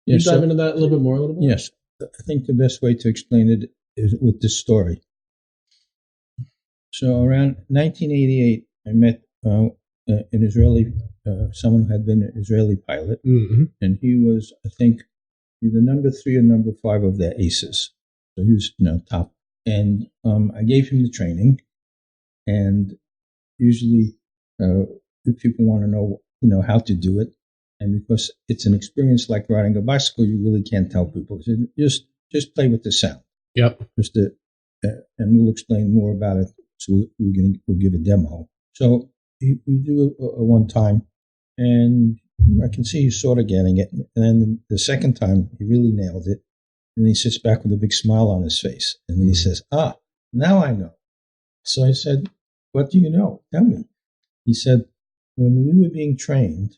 Can you dive into that a little bit? Yes. I think the best way to explain it is with this story. So around 1988, I met an Israeli, someone who had been an Israeli pilot, and he was, I think, either number 3 or number 5 of their aces. So he was, top. And I gave him the training, and usually people want to know, how to do it, and because it's an experience like riding a bicycle, you really can't tell people. So just play with the sound. Yep. Just to and we'll explain more about it. So we'll give a demo. So we do a one time, and I can see he's sort of getting it. And then the second time, he really nailed it. And he sits back with a big smile on his face. And then he says, now I know. So I said, what do you know? Tell me. He said, when we were being trained,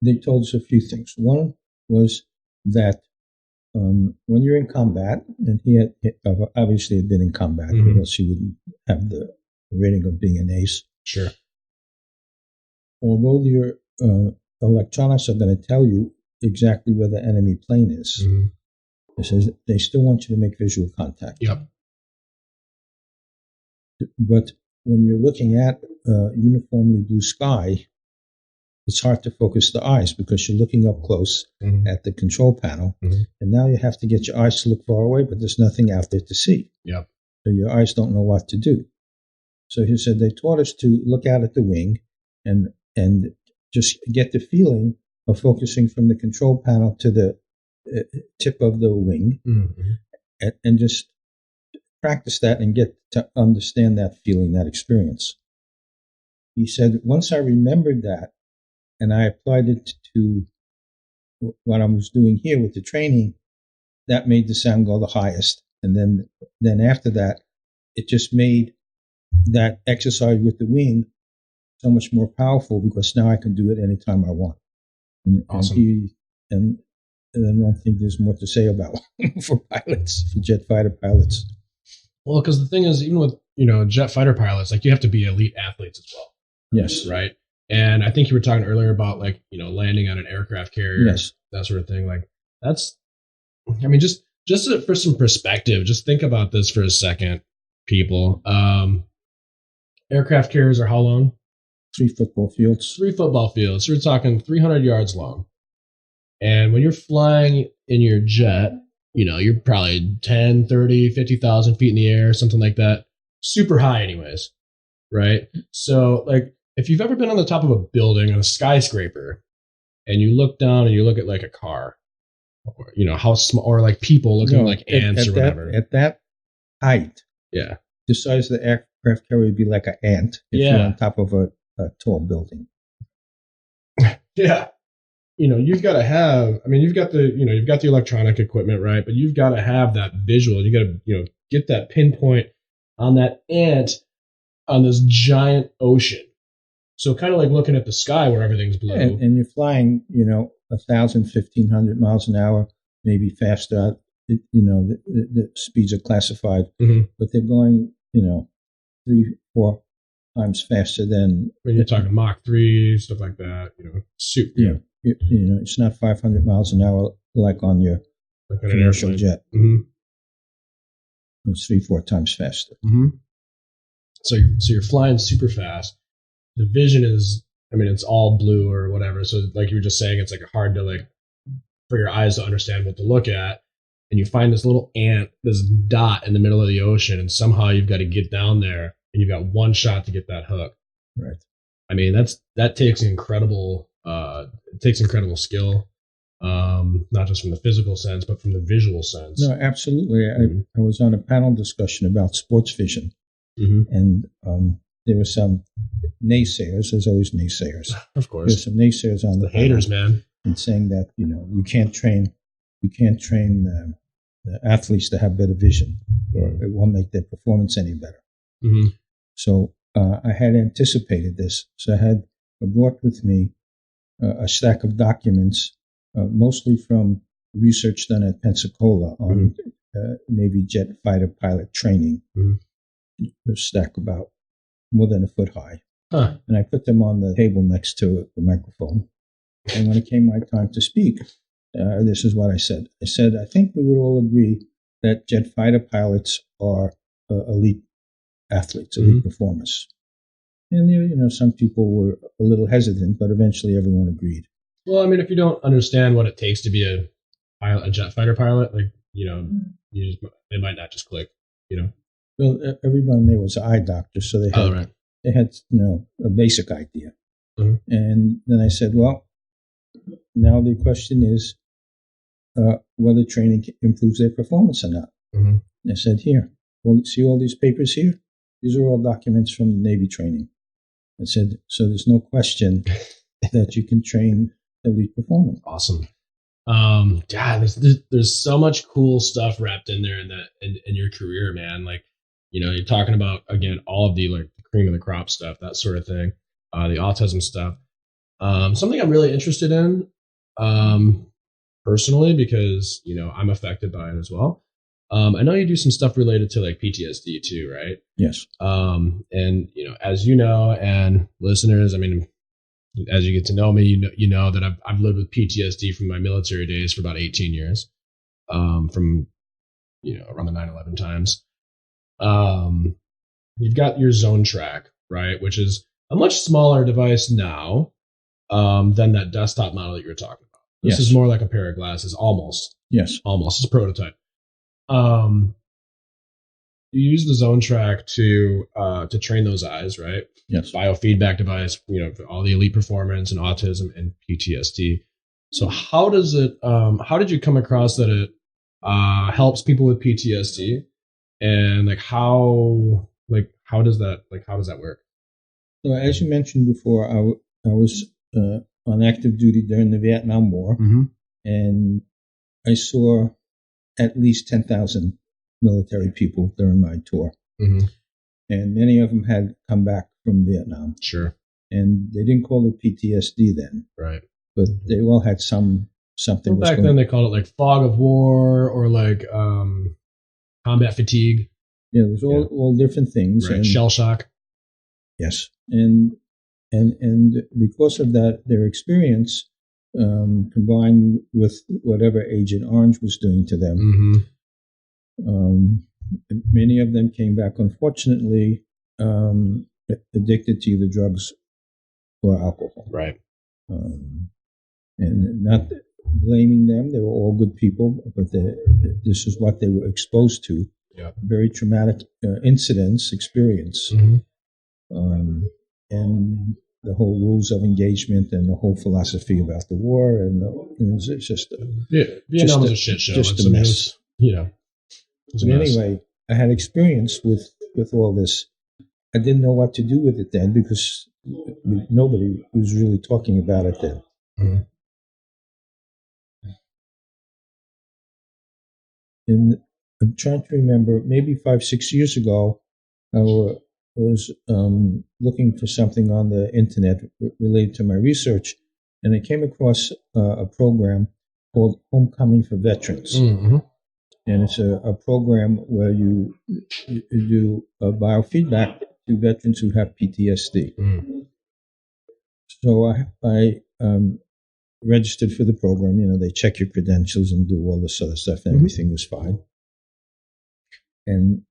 they told us a few things. One was that when you're in combat, and he had obviously had been in combat, or else he wouldn't have the rating of being an ace. Sure. Although your electronics are going to tell you exactly where the enemy plane is, it says they still want you to make visual contact. Yep. But when you're looking at uniformly blue sky, it's hard to focus the eyes because you're looking up close at the control panel, and now you have to get your eyes to look far away, but there's nothing out there to see. Yep. So your eyes don't know what to do. So he said they taught us to look out at the wing and just get the feeling of focusing from the control panel to the tip of the wing, and just practice that and get to understand that feeling, that experience. He said, once I remembered that and I applied it to what I was doing here with the training, that made the sound go the highest. And then after that, it just made that exercise with the wing so much more powerful because now I can do it anytime I want. And, awesome. And I don't think there's more to say about for pilots, for jet fighter pilots. Well, because the thing is, even with, jet fighter pilots, like, you have to be elite athletes as well. Yes. Right. And I think you were talking earlier about, like, landing on an aircraft carrier, yes, that sort of thing. Like, that's, I mean, just for some perspective, just think about this for a second, people. Aircraft carriers are how long? 3 football fields. 3 football fields. So we're talking 300 yards long. And when you're flying in your jet, you're probably 10, 30, 50,000 feet in the air, something like that. Super high anyways, right? So, like, if you've ever been on the top of a building, on a skyscraper, and you look down and you look at, like, a car, or, how small, or, like, people looking like ants or whatever. At that height, yeah, the size of the aircraft carrier would be like an ant if you're on top of a tall building. Yeah. You've got to have, you've got the electronic equipment, right? But you've got to have that visual. You got to, get that pinpoint on that ant on this giant ocean. So kind of like looking at the sky where everything's blue. And you're flying, 1,000, 1,500 miles an hour, maybe faster. The speeds are classified, but they're going, 3, 4 times faster than. When you're talking Mach 3, stuff like that, super. Yeah. It's not 500 miles an hour like on your commercial jet. It's 3, 4 times faster. So you're flying super fast. The vision is, it's all blue or whatever. So like you were just saying, it's like hard to, like, for your eyes to understand what to look at. And you find this little ant, this dot in the middle of the ocean, and somehow you've got to get down there, and you've got one shot to get that hook. Right. That takes incredible. It takes incredible skill, not just from the physical sense, but from the visual sense. No, absolutely. I was on a panel discussion about sports vision, and there were some naysayers. There's always naysayers. Of course, there's some naysayers on the haters, man, and saying that you can't train the athletes to have better vision, or it won't make their performance any better. So I had anticipated this, so I brought with me a stack of documents, mostly from research done at Pensacola on Navy jet fighter pilot training. A stack about more than a foot high. And I put them on the table next to the microphone. And when it came my time to speak, this is what I said. I said, I think we would all agree that jet fighter pilots are elite athletes, elite performers. And some people were a little hesitant, but eventually everyone agreed. Well, if you don't understand what it takes to be a jet fighter pilot, like, they might not just click, Well, everyone there was an eye doctor, so they had a basic idea. And then I said, well, now the question is whether training improves their performance or not. I said, here, well, see all these papers here? These are all documents from the Navy training. I said, so there's no question that you can train elite performance. Awesome. Yeah, there's so much cool stuff wrapped in there in your career, man. Like, you're talking about, again, all of the like the cream of the crop stuff, that sort of thing, the autism stuff. Something I'm really interested in, personally, because, I'm affected by it as well. I know you do some stuff related to like PTSD too, right? Yes. And, as you know, and listeners, I mean, as you get to know me, you know that I've lived with PTSD from my military days for about 18 years, from, around the 9/11 times. You've got your Zone-Trac, right? Which is a much smaller device now, than that desktop model that you were talking about. This is more like a pair of glasses, almost. Yes. Almost. It's a prototype. You use the Zone-Trac to train those eyes, right? Yes. Biofeedback device, for all the elite performance and autism and PTSD. So how does it, how did you come across that it, helps people with PTSD, and how does that work? So as you mentioned before, I was on active duty during the Vietnam War, mm-hmm. and I saw at least 10,000 military people during my tour. Mm-hmm. And many of them had come back from Vietnam. Sure. And they didn't call it PTSD then. Right. But they all had something. Well, back then they called it like fog of war or like combat fatigue. Yeah, there's all different things. Right. Shell shock. Yes. And because of that, their experience, combined with whatever Agent Orange was doing to them, mm-hmm. Many of them came back, unfortunately, addicted to either drugs or alcohol. Right. And not blaming them. They were all good people, but this is what they were exposed to. Yeah. Very traumatic experience. Mm-hmm. And the whole rules of engagement and the whole philosophy about the war. And it's just Vietnam was a shit show. Just a mess. But anyway, I had experience with all this. I didn't know what to do with it then because nobody was really talking about it then. Mm-hmm. And I'm trying to remember, maybe 5-6 years ago, I was looking for something on the internet related to my research, and I came across a program called Homecoming for Veterans. Mm-hmm. And it's a program where you do biofeedback to veterans who have PTSD. Mm-hmm. So I registered for the program. They check your credentials and do all this other stuff, and everything was fine. And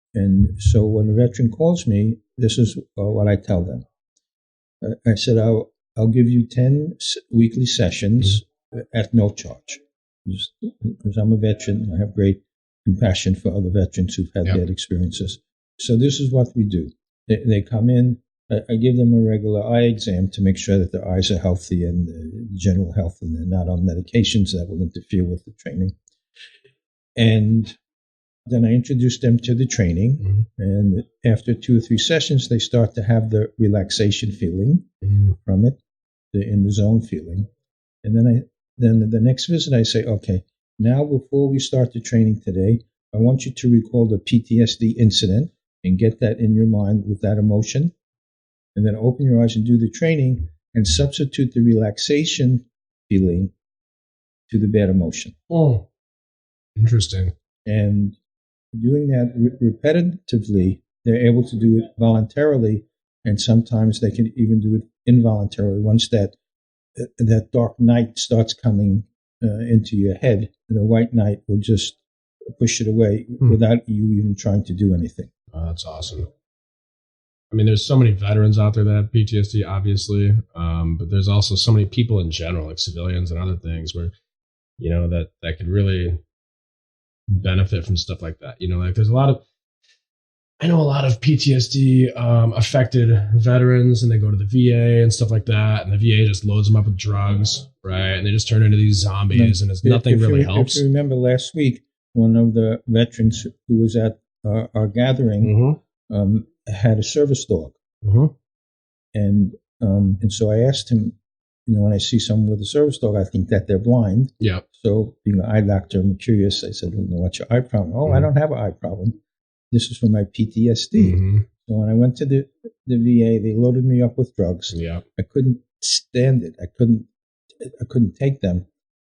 so when a veteran calls me, this is what I tell them. I said, I'll give you 10 weekly sessions at no charge. Because I'm a veteran, I have great compassion for other veterans who've had bad experiences. So this is what we do. They come in, I give them a regular eye exam to make sure that their eyes are healthy and general health, and they're not on medications that will interfere with the training. And then I introduce them to the training, and after 2 or 3 sessions, they start to have the relaxation feeling from it, the in the zone feeling. And then the next visit, I say, okay, now before we start the training today, I want you to recall the PTSD incident and get that in your mind with that emotion, and then open your eyes and do the training and substitute the relaxation feeling to the bad emotion. Oh, interesting. And doing that repetitively, they're able to do it voluntarily, and sometimes they can even do it involuntarily. Once that dark night starts coming into your head, the white night will just push it away without you even trying to do anything. Oh, that's awesome. I mean, there's so many veterans out there that have PTSD, obviously, but there's also so many people in general, like civilians and other things, where that could really benefit from stuff like that. Like there's I know a lot of PTSD affected veterans, and they go to the VA and stuff like that, and the VA just loads them up with drugs, right? And they just turn into these zombies, and nothing really helps. If you remember last week, one of the veterans who was at our gathering had a service dog, and so I asked him, when I see someone with a service dog, I think that they're blind. Yeah. So being an eye doctor, I'm curious. I said, "What's your eye problem?" "Oh, I don't have an eye problem. This is from my PTSD." So when I went to the VA, they loaded me up with drugs. Yeah. I couldn't stand it. I couldn't take them,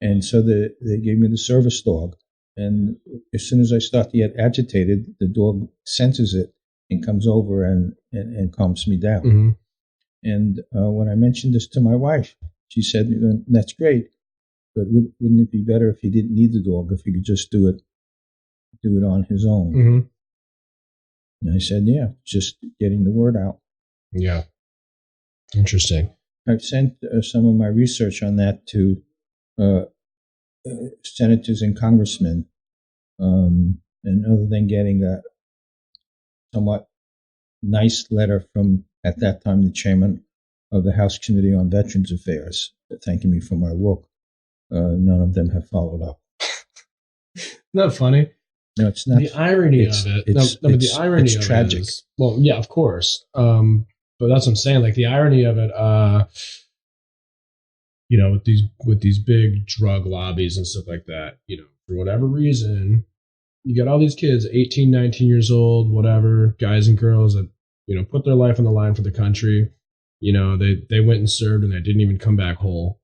and so they gave me the service dog. And as soon as I start to get agitated, the dog senses it and comes over and calms me down. And when I mentioned this to my wife, she said, "That's great, but wouldn't it be better if he didn't need the dog, if he could just do it on his own?" And I said, "Yeah, just getting the word out." Yeah. Interesting. I've sent some of my research on that to senators and congressmen, and other than getting a somewhat nice letter from, at that time, the chairman of the House Committee on Veterans Affairs, thanking me for my work, none of them have followed up. Isn't that funny? No, it's not. The irony of it. But the irony of tragic. It is, well, yeah, of course. But that's what I'm saying. Like, the irony of it, with these big drug lobbies and stuff like that, for whatever reason, you got all these kids, 18, 19 years old, whatever, guys and girls that, put their life on the line for the country. They went and served and they didn't even come back whole,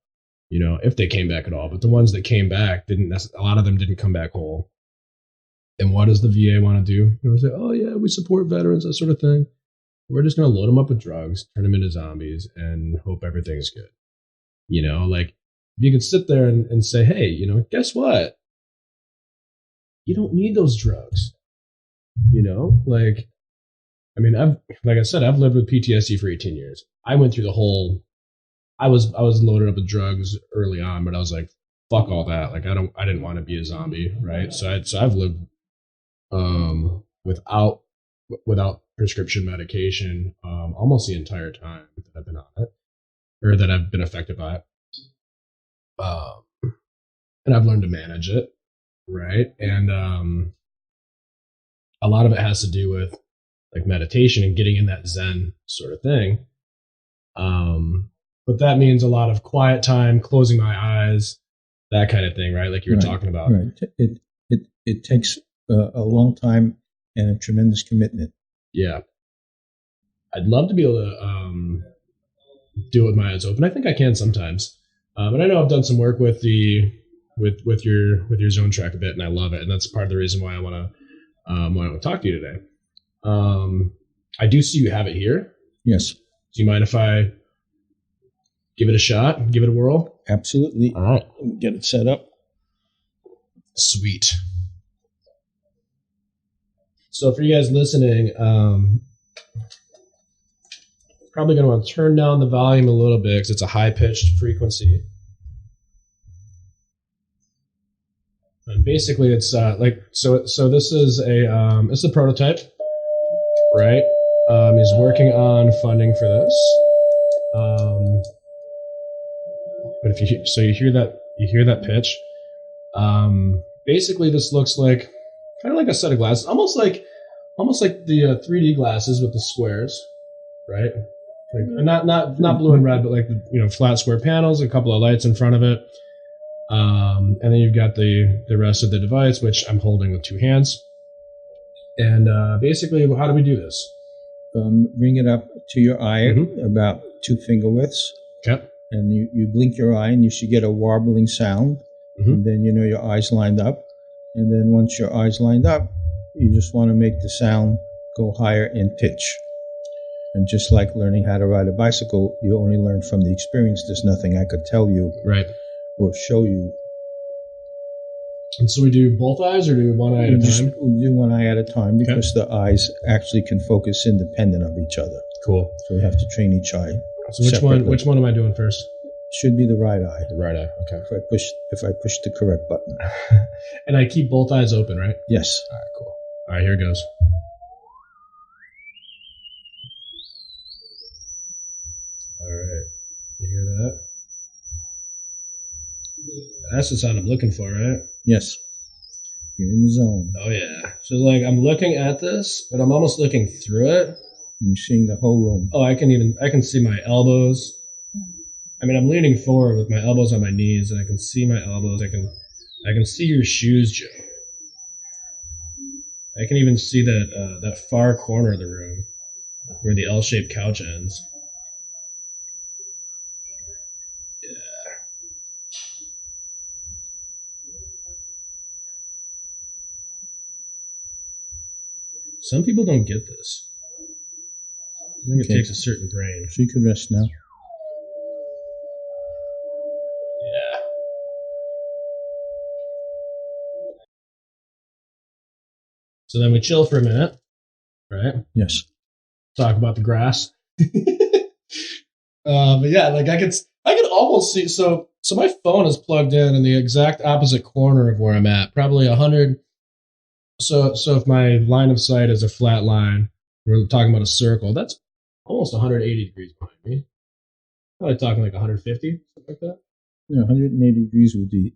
if they came back at all. But the ones that came back a lot of them didn't come back whole. And what does the VA want to do? Say, "Oh yeah, we support veterans," that sort of thing. We're just going to load them up with drugs, turn them into zombies, and hope everything's good. Like, you could sit there and say, "Hey, guess what? You don't need those drugs." Like, I mean, I've lived with PTSD for 18 years. I went through the whole, I was loaded up with drugs early on, but I was like, fuck all that. Like, I didn't want to be a zombie. Right. So I've lived, without prescription medication, almost the entire time that I've been on it, or that I've been affected by it. And I've learned to manage it. Right. And, a lot of it has to do with like meditation and getting in that Zen sort of thing. But that means a lot of quiet time, closing my eyes, that kind of thing, right? Like you were talking about. Right. It takes a long time and a tremendous commitment. Yeah. I'd love to be able to do it with my eyes open. I think I can sometimes. But I know I've done some work with your Zone-Trac a bit, and I love it. And that's part of the reason why I want to talk to you today. I do see you have it here. Yes. Do you mind if I give it a shot, give it a whirl? Absolutely. All right. Get it set up. Sweet. So for you guys listening, probably going to want to turn down the volume a little bit because it's a high-pitched frequency. And basically, it's so this is a prototype, right? He's working on funding for this. But you hear that pitch. Basically, this looks like kind of like a set of glasses, almost like the 3D glasses with the squares, right? Like not blue and red, but like the flat square panels, a couple of lights in front of it. And then you've got the rest of the device, which I'm holding with two hands. And basically, how do we do this? Bring it up to your eye, about 2 finger widths. Okay. And you blink your eye, and you should get a warbling sound. And then your eye's lined up. And then once your eye's lined up, you just want to make the sound go higher in pitch. And just like learning how to ride a bicycle, you only learn from the experience. There's nothing I could tell you. Right. Or show you. And so we do both eyes or do one eye at a time? We do one eye at a time because the eyes actually can focus independent of each other. Cool. So we have to train each eye. So which one am I doing first? Should be the right eye. The right eye. Okay. If I push the correct button. And I keep both eyes open, right? Yes. All right, cool. All right, here it goes. All right. You hear that? That's the sound I'm looking for, right? Yes. You're in the zone. Oh yeah. So like I'm looking at this, but I'm almost looking through it. And you're seeing the whole room. Oh, I can see my elbows. I mean, I'm leaning forward with my elbows on my knees, and I can see my elbows. I can see your shoes, Joe. I can even see that far corner of the room where the L-shaped couch ends. Yeah. Some people don't get this. I think it takes a certain brain. So you can rest now. Yeah. So then we chill for a minute, right? Yes. Talk about the grass. But yeah, like I could almost see. So my phone is plugged in the exact opposite corner of where I'm at, probably 100. So if my line of sight is a flat line, we're talking about a circle. That's almost 180 degrees behind me. Probably talking like 150, something like that. Yeah, 180 degrees would be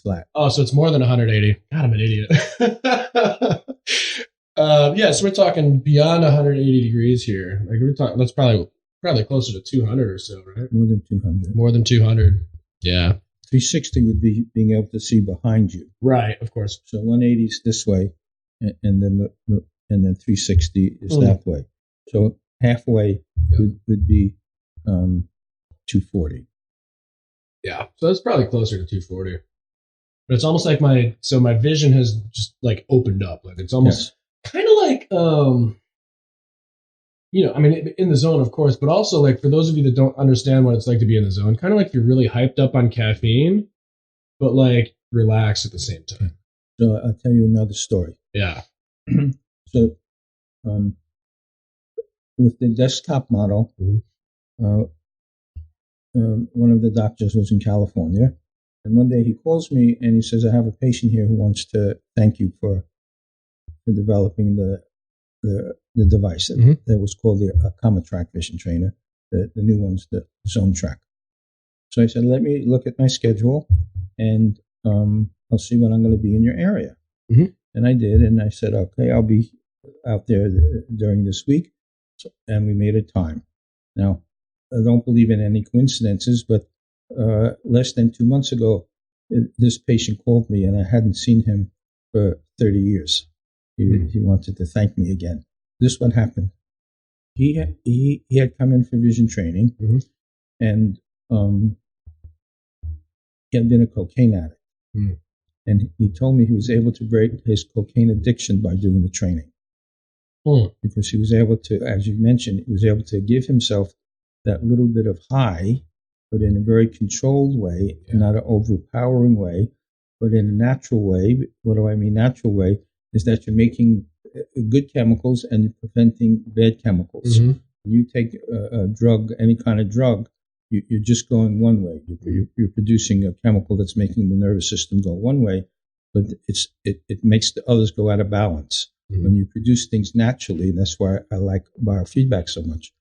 flat. Oh, so it's more than 180. God, I'm an idiot. Yeah, so we're talking beyond 180 degrees here. Like we're talking, that's probably closer to 200 or so, right? More than 200. More than 200. Yeah. 360 would be being able to see behind you. Right, of course. So 180 is this way, and then 360 is that way. So halfway would be 240. Yeah, so that's probably closer to 240. But it's almost like my vision has just like opened up. Like it's almost kind of like I mean, in the zone, of course, but also like for those of you that don't understand what it's like to be in the zone, kind of like you're really hyped up on caffeine, but like relaxed at the same time. So I'll tell you another story. Yeah. So with the desktop model, one of the doctors was in California, and one day he calls me and he says, "I have a patient here who wants to thank you for developing the device that was called the optometry vision trainer, the new one's the Zone-Trac." So I said, "Let me look at my schedule, and I'll see when I'm going to be in your area." Mm-hmm. And I did, and I said, "Okay, I'll be out there during this week," and we made a time. Now, I don't believe in any coincidences, but less than 2 months ago, this patient called me, and I hadn't seen him for 30 years. He wanted to thank me again. This is what happened. He had come in for vision training, and he had been a cocaine addict. And he told me he was able to break his cocaine addiction by doing the training. Because he was able to, as you mentioned, he was able to give himself that little bit of high, but in a very controlled way, not an overpowering way, but in a natural way. What do I mean natural way? Is that you're making good chemicals and you're preventing bad chemicals. When you take a drug, any kind of drug, you're just going one way. You're producing a chemical that's making the nervous system go one way, but it makes the others go out of balance. When you produce things naturally, that's why I like biofeedback so much.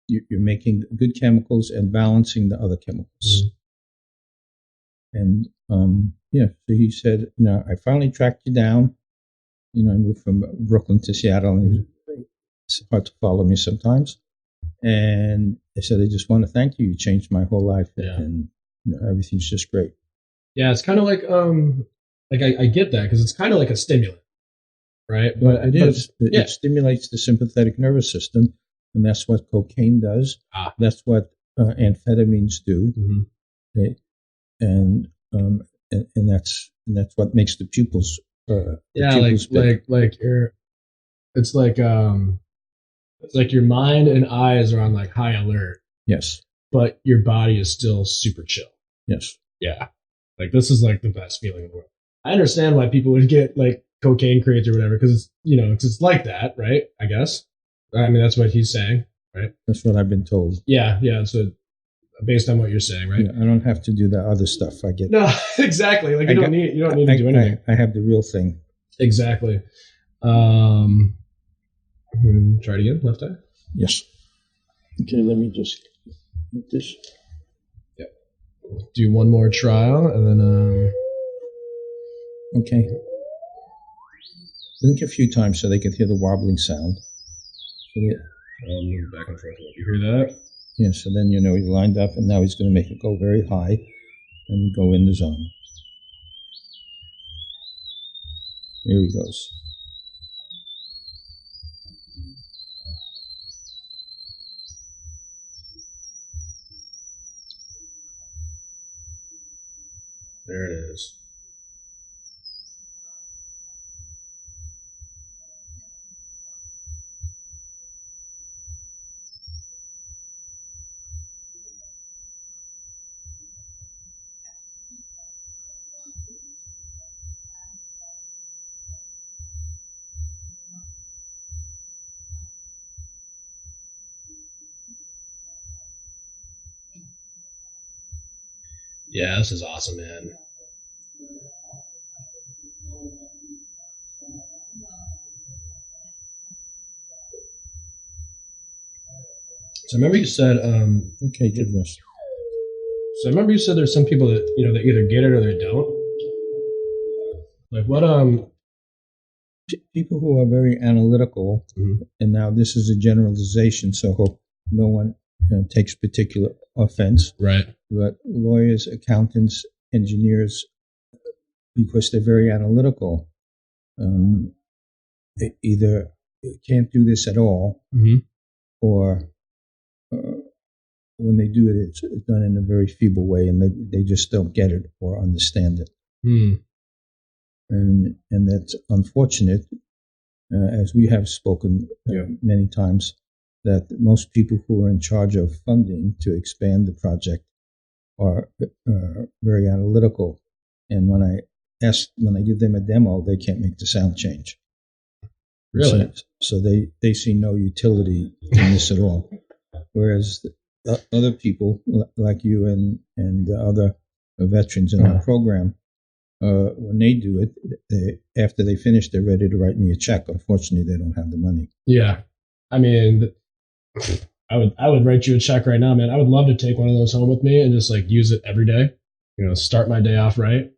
You're making good chemicals and balancing the other chemicals. And so he said, I finally tracked you down. I moved from Brooklyn to Seattle, and it's hard to follow me sometimes. And I said, I just want to thank you. You changed my whole life, and everything's just great. Yeah, it's kind of like I get that because it's kind of like a stimulant, right? But it stimulates the sympathetic nervous system, and that's what cocaine does. That's what amphetamines do. Okay? And that's what makes the pupils. It's like your mind and eyes are on like high alert. Yes. But your body is still super chill. Yes. Yeah. Like this is like the best feeling in the world. I understand why people would get like cocaine crates or whatever, because it's like that, right? I guess. I mean, that's what he's saying, right? That's what I've been told. Yeah. So based on what you're saying, right? Yeah, I don't have to do the other stuff. I get no, exactly. Like you don't need to do anything. I have the real thing. Exactly. Try it again, left eye. Yes. Okay, let me just get this. Yep. Do one more trial, and then. Okay. blink a few times so they can hear the wobbling sound. So I'll move back and forth. You hear that? Yeah, so then you know he lined up, and now he's going to make it go very high and go in the zone. Here he goes. There it is. Yeah, this is awesome, man. So I remember you said, okay, good rest. So I remember you said there's some people that, you know, they either get it or they don't. Like what, people who are very analytical, and now this is a generalization, so hope no one takes particular offense. Right. But lawyers, accountants, engineers, because they're very analytical, they either can't do this at all, or when they do it, it's done in a very feeble way, and they just don't get it or understand it. And that's unfortunate, as we have spoken many times, that most people who are in charge of funding to expand the project are very analytical. And when I give them a demo, they can't make the sound change. Really? So they see no utility in this at all. Whereas other people like you and other veterans in our program, when they do it, after they finish, they're ready to write me a check. Unfortunately, they don't have the money. Yeah. I mean, I would write you a check right now, man. I would love to take one of those home with me and just like use it every day. You know, start my day off right.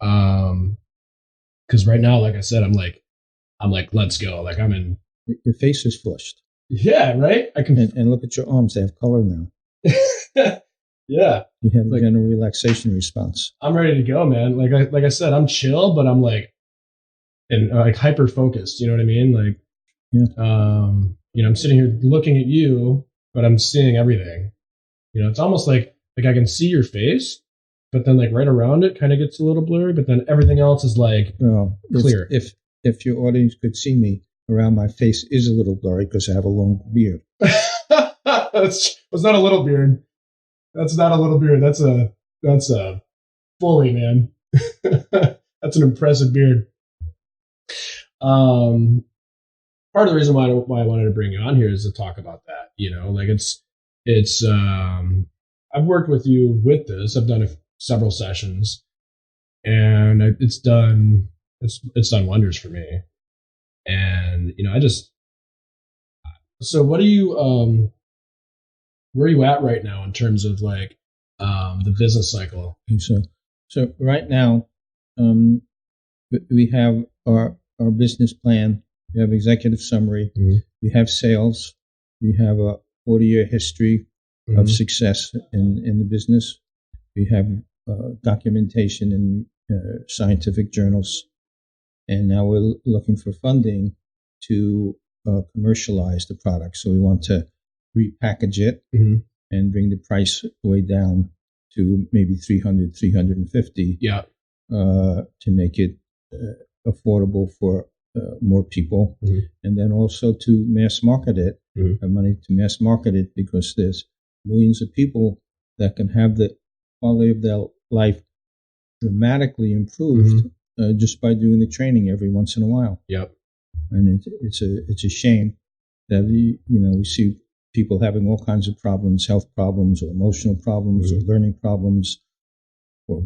Because right now, like I said, I'm like, let's go. Like I'm in. Your face is flushed. Yeah, right. I can and look at your arms; they have color now. Yeah, you have a general relaxation response. I'm ready to go, man. Like I said, I'm chill, but I'm like, and like hyper focused. You know what I mean? Like, you know, I'm sitting here looking at you, but I'm seeing everything. You know, it's almost like I can see your face, but then like right around it kind of gets a little blurry, but then everything else is like clear. If your audience could see me, around my face is a little blurry because I have a long beard. That's not a little beard. That's not a little beard. That's a fully, man. That's an impressive beard. Part of the reason why I wanted to bring you on here is to talk about that. You know, like it's I've worked with you with this. I've done several sessions, and it's done wonders for me. And you know, so what are you where are you at right now in terms of like the business cycle? So right now, we have our business plan. We have executive summary. We have sales. We have a 40-year history of success in the business. We have documentation in scientific journals. And now we're looking for funding to commercialize the product. So we want to repackage it and bring the price way down to maybe $300, $350 to make it affordable for more people. And then also to mass market it, have money to mass market it, because there's millions of people that can have the quality of their life dramatically improved just by doing the training every once in a while. And it's a shame that we see people having all kinds of problems, health problems or emotional problems or learning problems or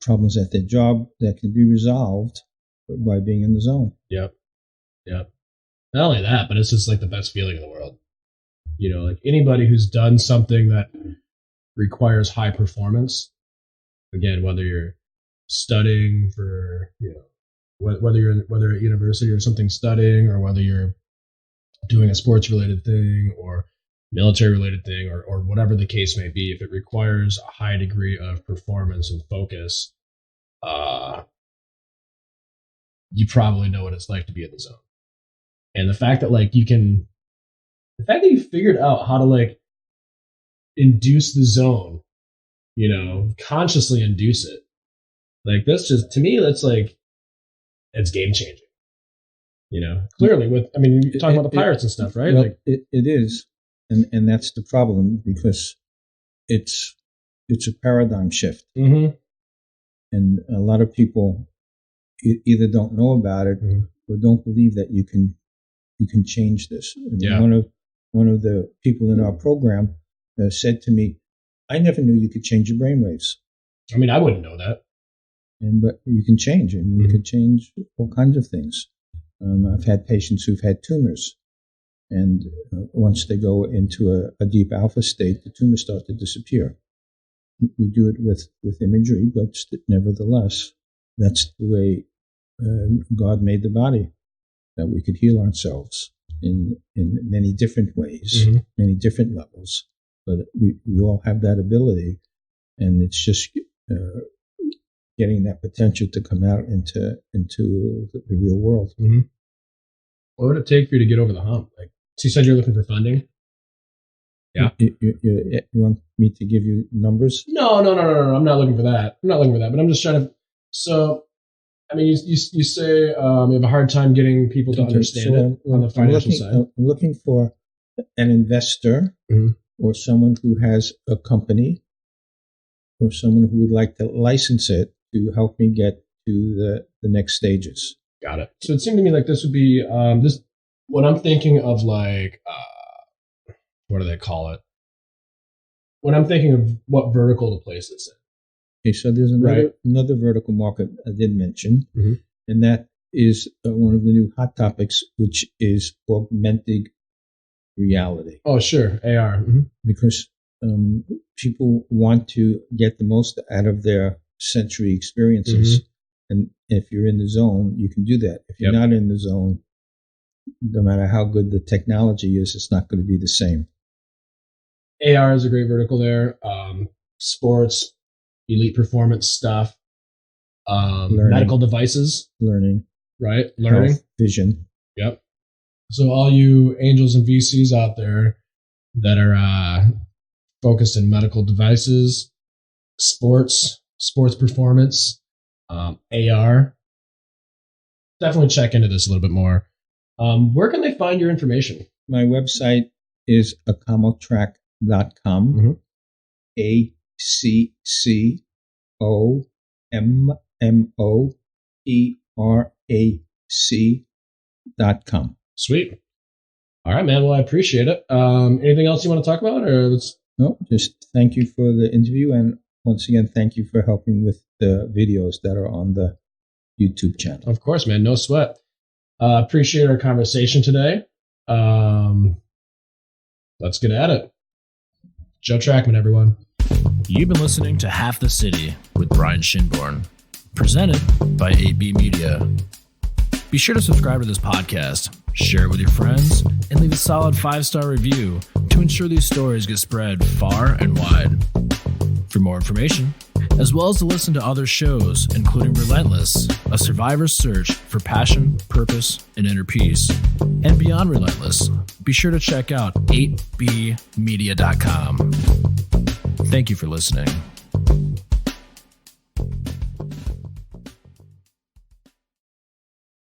problems at their job that can be resolved by being in the zone. Yep. Not only that, but it's just like the best feeling in the world. You know, like anybody who's done something that requires high performance, again, whether you're studying for, you know, whether you're at university or something studying, or whether you're doing a sports related thing or military related thing, or whatever the case may be, if it requires a high degree of performance and focus, you probably know what it's like to be in the zone. And the fact that you figured out how to like induce the zone, consciously induce it. Like that's just, to me, that's like, it's game changing. Clearly you're talking about the Pirates and stuff, right? Well, it is. And that's the problem, because it's a paradigm shift. Mm-hmm. And a lot of people either don't know about it or don't believe that you can change this. And one of the people in our program said to me, "I never knew you could change your brainwaves." I mean, I wouldn't know that. But you can change, and you can change all kinds of things. I've had patients who've had tumors, and once they go into a deep alpha state, the tumors start to disappear. We do it with imagery, but nevertheless, that's the way God made the body, that we could heal ourselves in many different ways, many different levels. But we all have that ability, and it's just getting that potential to come out into the real world. Mm-hmm. What would it take for you to get over the hump? Like, so you said you're looking for funding. Yeah. You want me to give you numbers? No. I'm not looking for that. But I'm just trying to. So, I mean, you say you have a hard time getting people to understand it on the financial side. I'm looking for an investor or someone who has a company or someone who would like to license it to help me get to the next stages. Got it. So it seemed to me like this would be what I'm thinking of, like, what do they call it? When I'm thinking of what vertical to place this in. Okay, so there's another vertical market I did mention, and that is one of the new hot topics, which is augmented reality. Oh, sure, AR. Because people want to get the most out of their sensory experiences. And if you're in the zone, you can do that. If you're not in the zone, no matter how good the technology is, it's not going to be the same. AR is a great vertical there. Sports, elite performance stuff, medical devices. Learning. Right? Learning. Health, vision. Yep. So all you angels and VCs out there that are focused in medical devices, sports performance, AR, definitely check into this a little bit more. Where can they find your information? My website is optometry.com. ACCOMMOTRAC.com. Sweet. All right, man. Well, I appreciate it. Anything else you want to talk about, or No, just thank you for the interview, and once again, thank you for helping with the videos that are on the YouTube channel. Of course, man. No sweat. Appreciate our conversation today. Let's get at it. Joe Trachtman, everyone. You've been listening to Half the City with Brian Schoenborn, presented by 8B Media. Be sure to subscribe to this podcast, share it with your friends, and leave a solid 5-star review to ensure these stories get spread far and wide. For more information, as well as to listen to other shows, including Relentless, a survivor's search for passion, purpose, and inner peace, and Beyond Relentless, be sure to check out 8bmedia.com. Thank you for listening.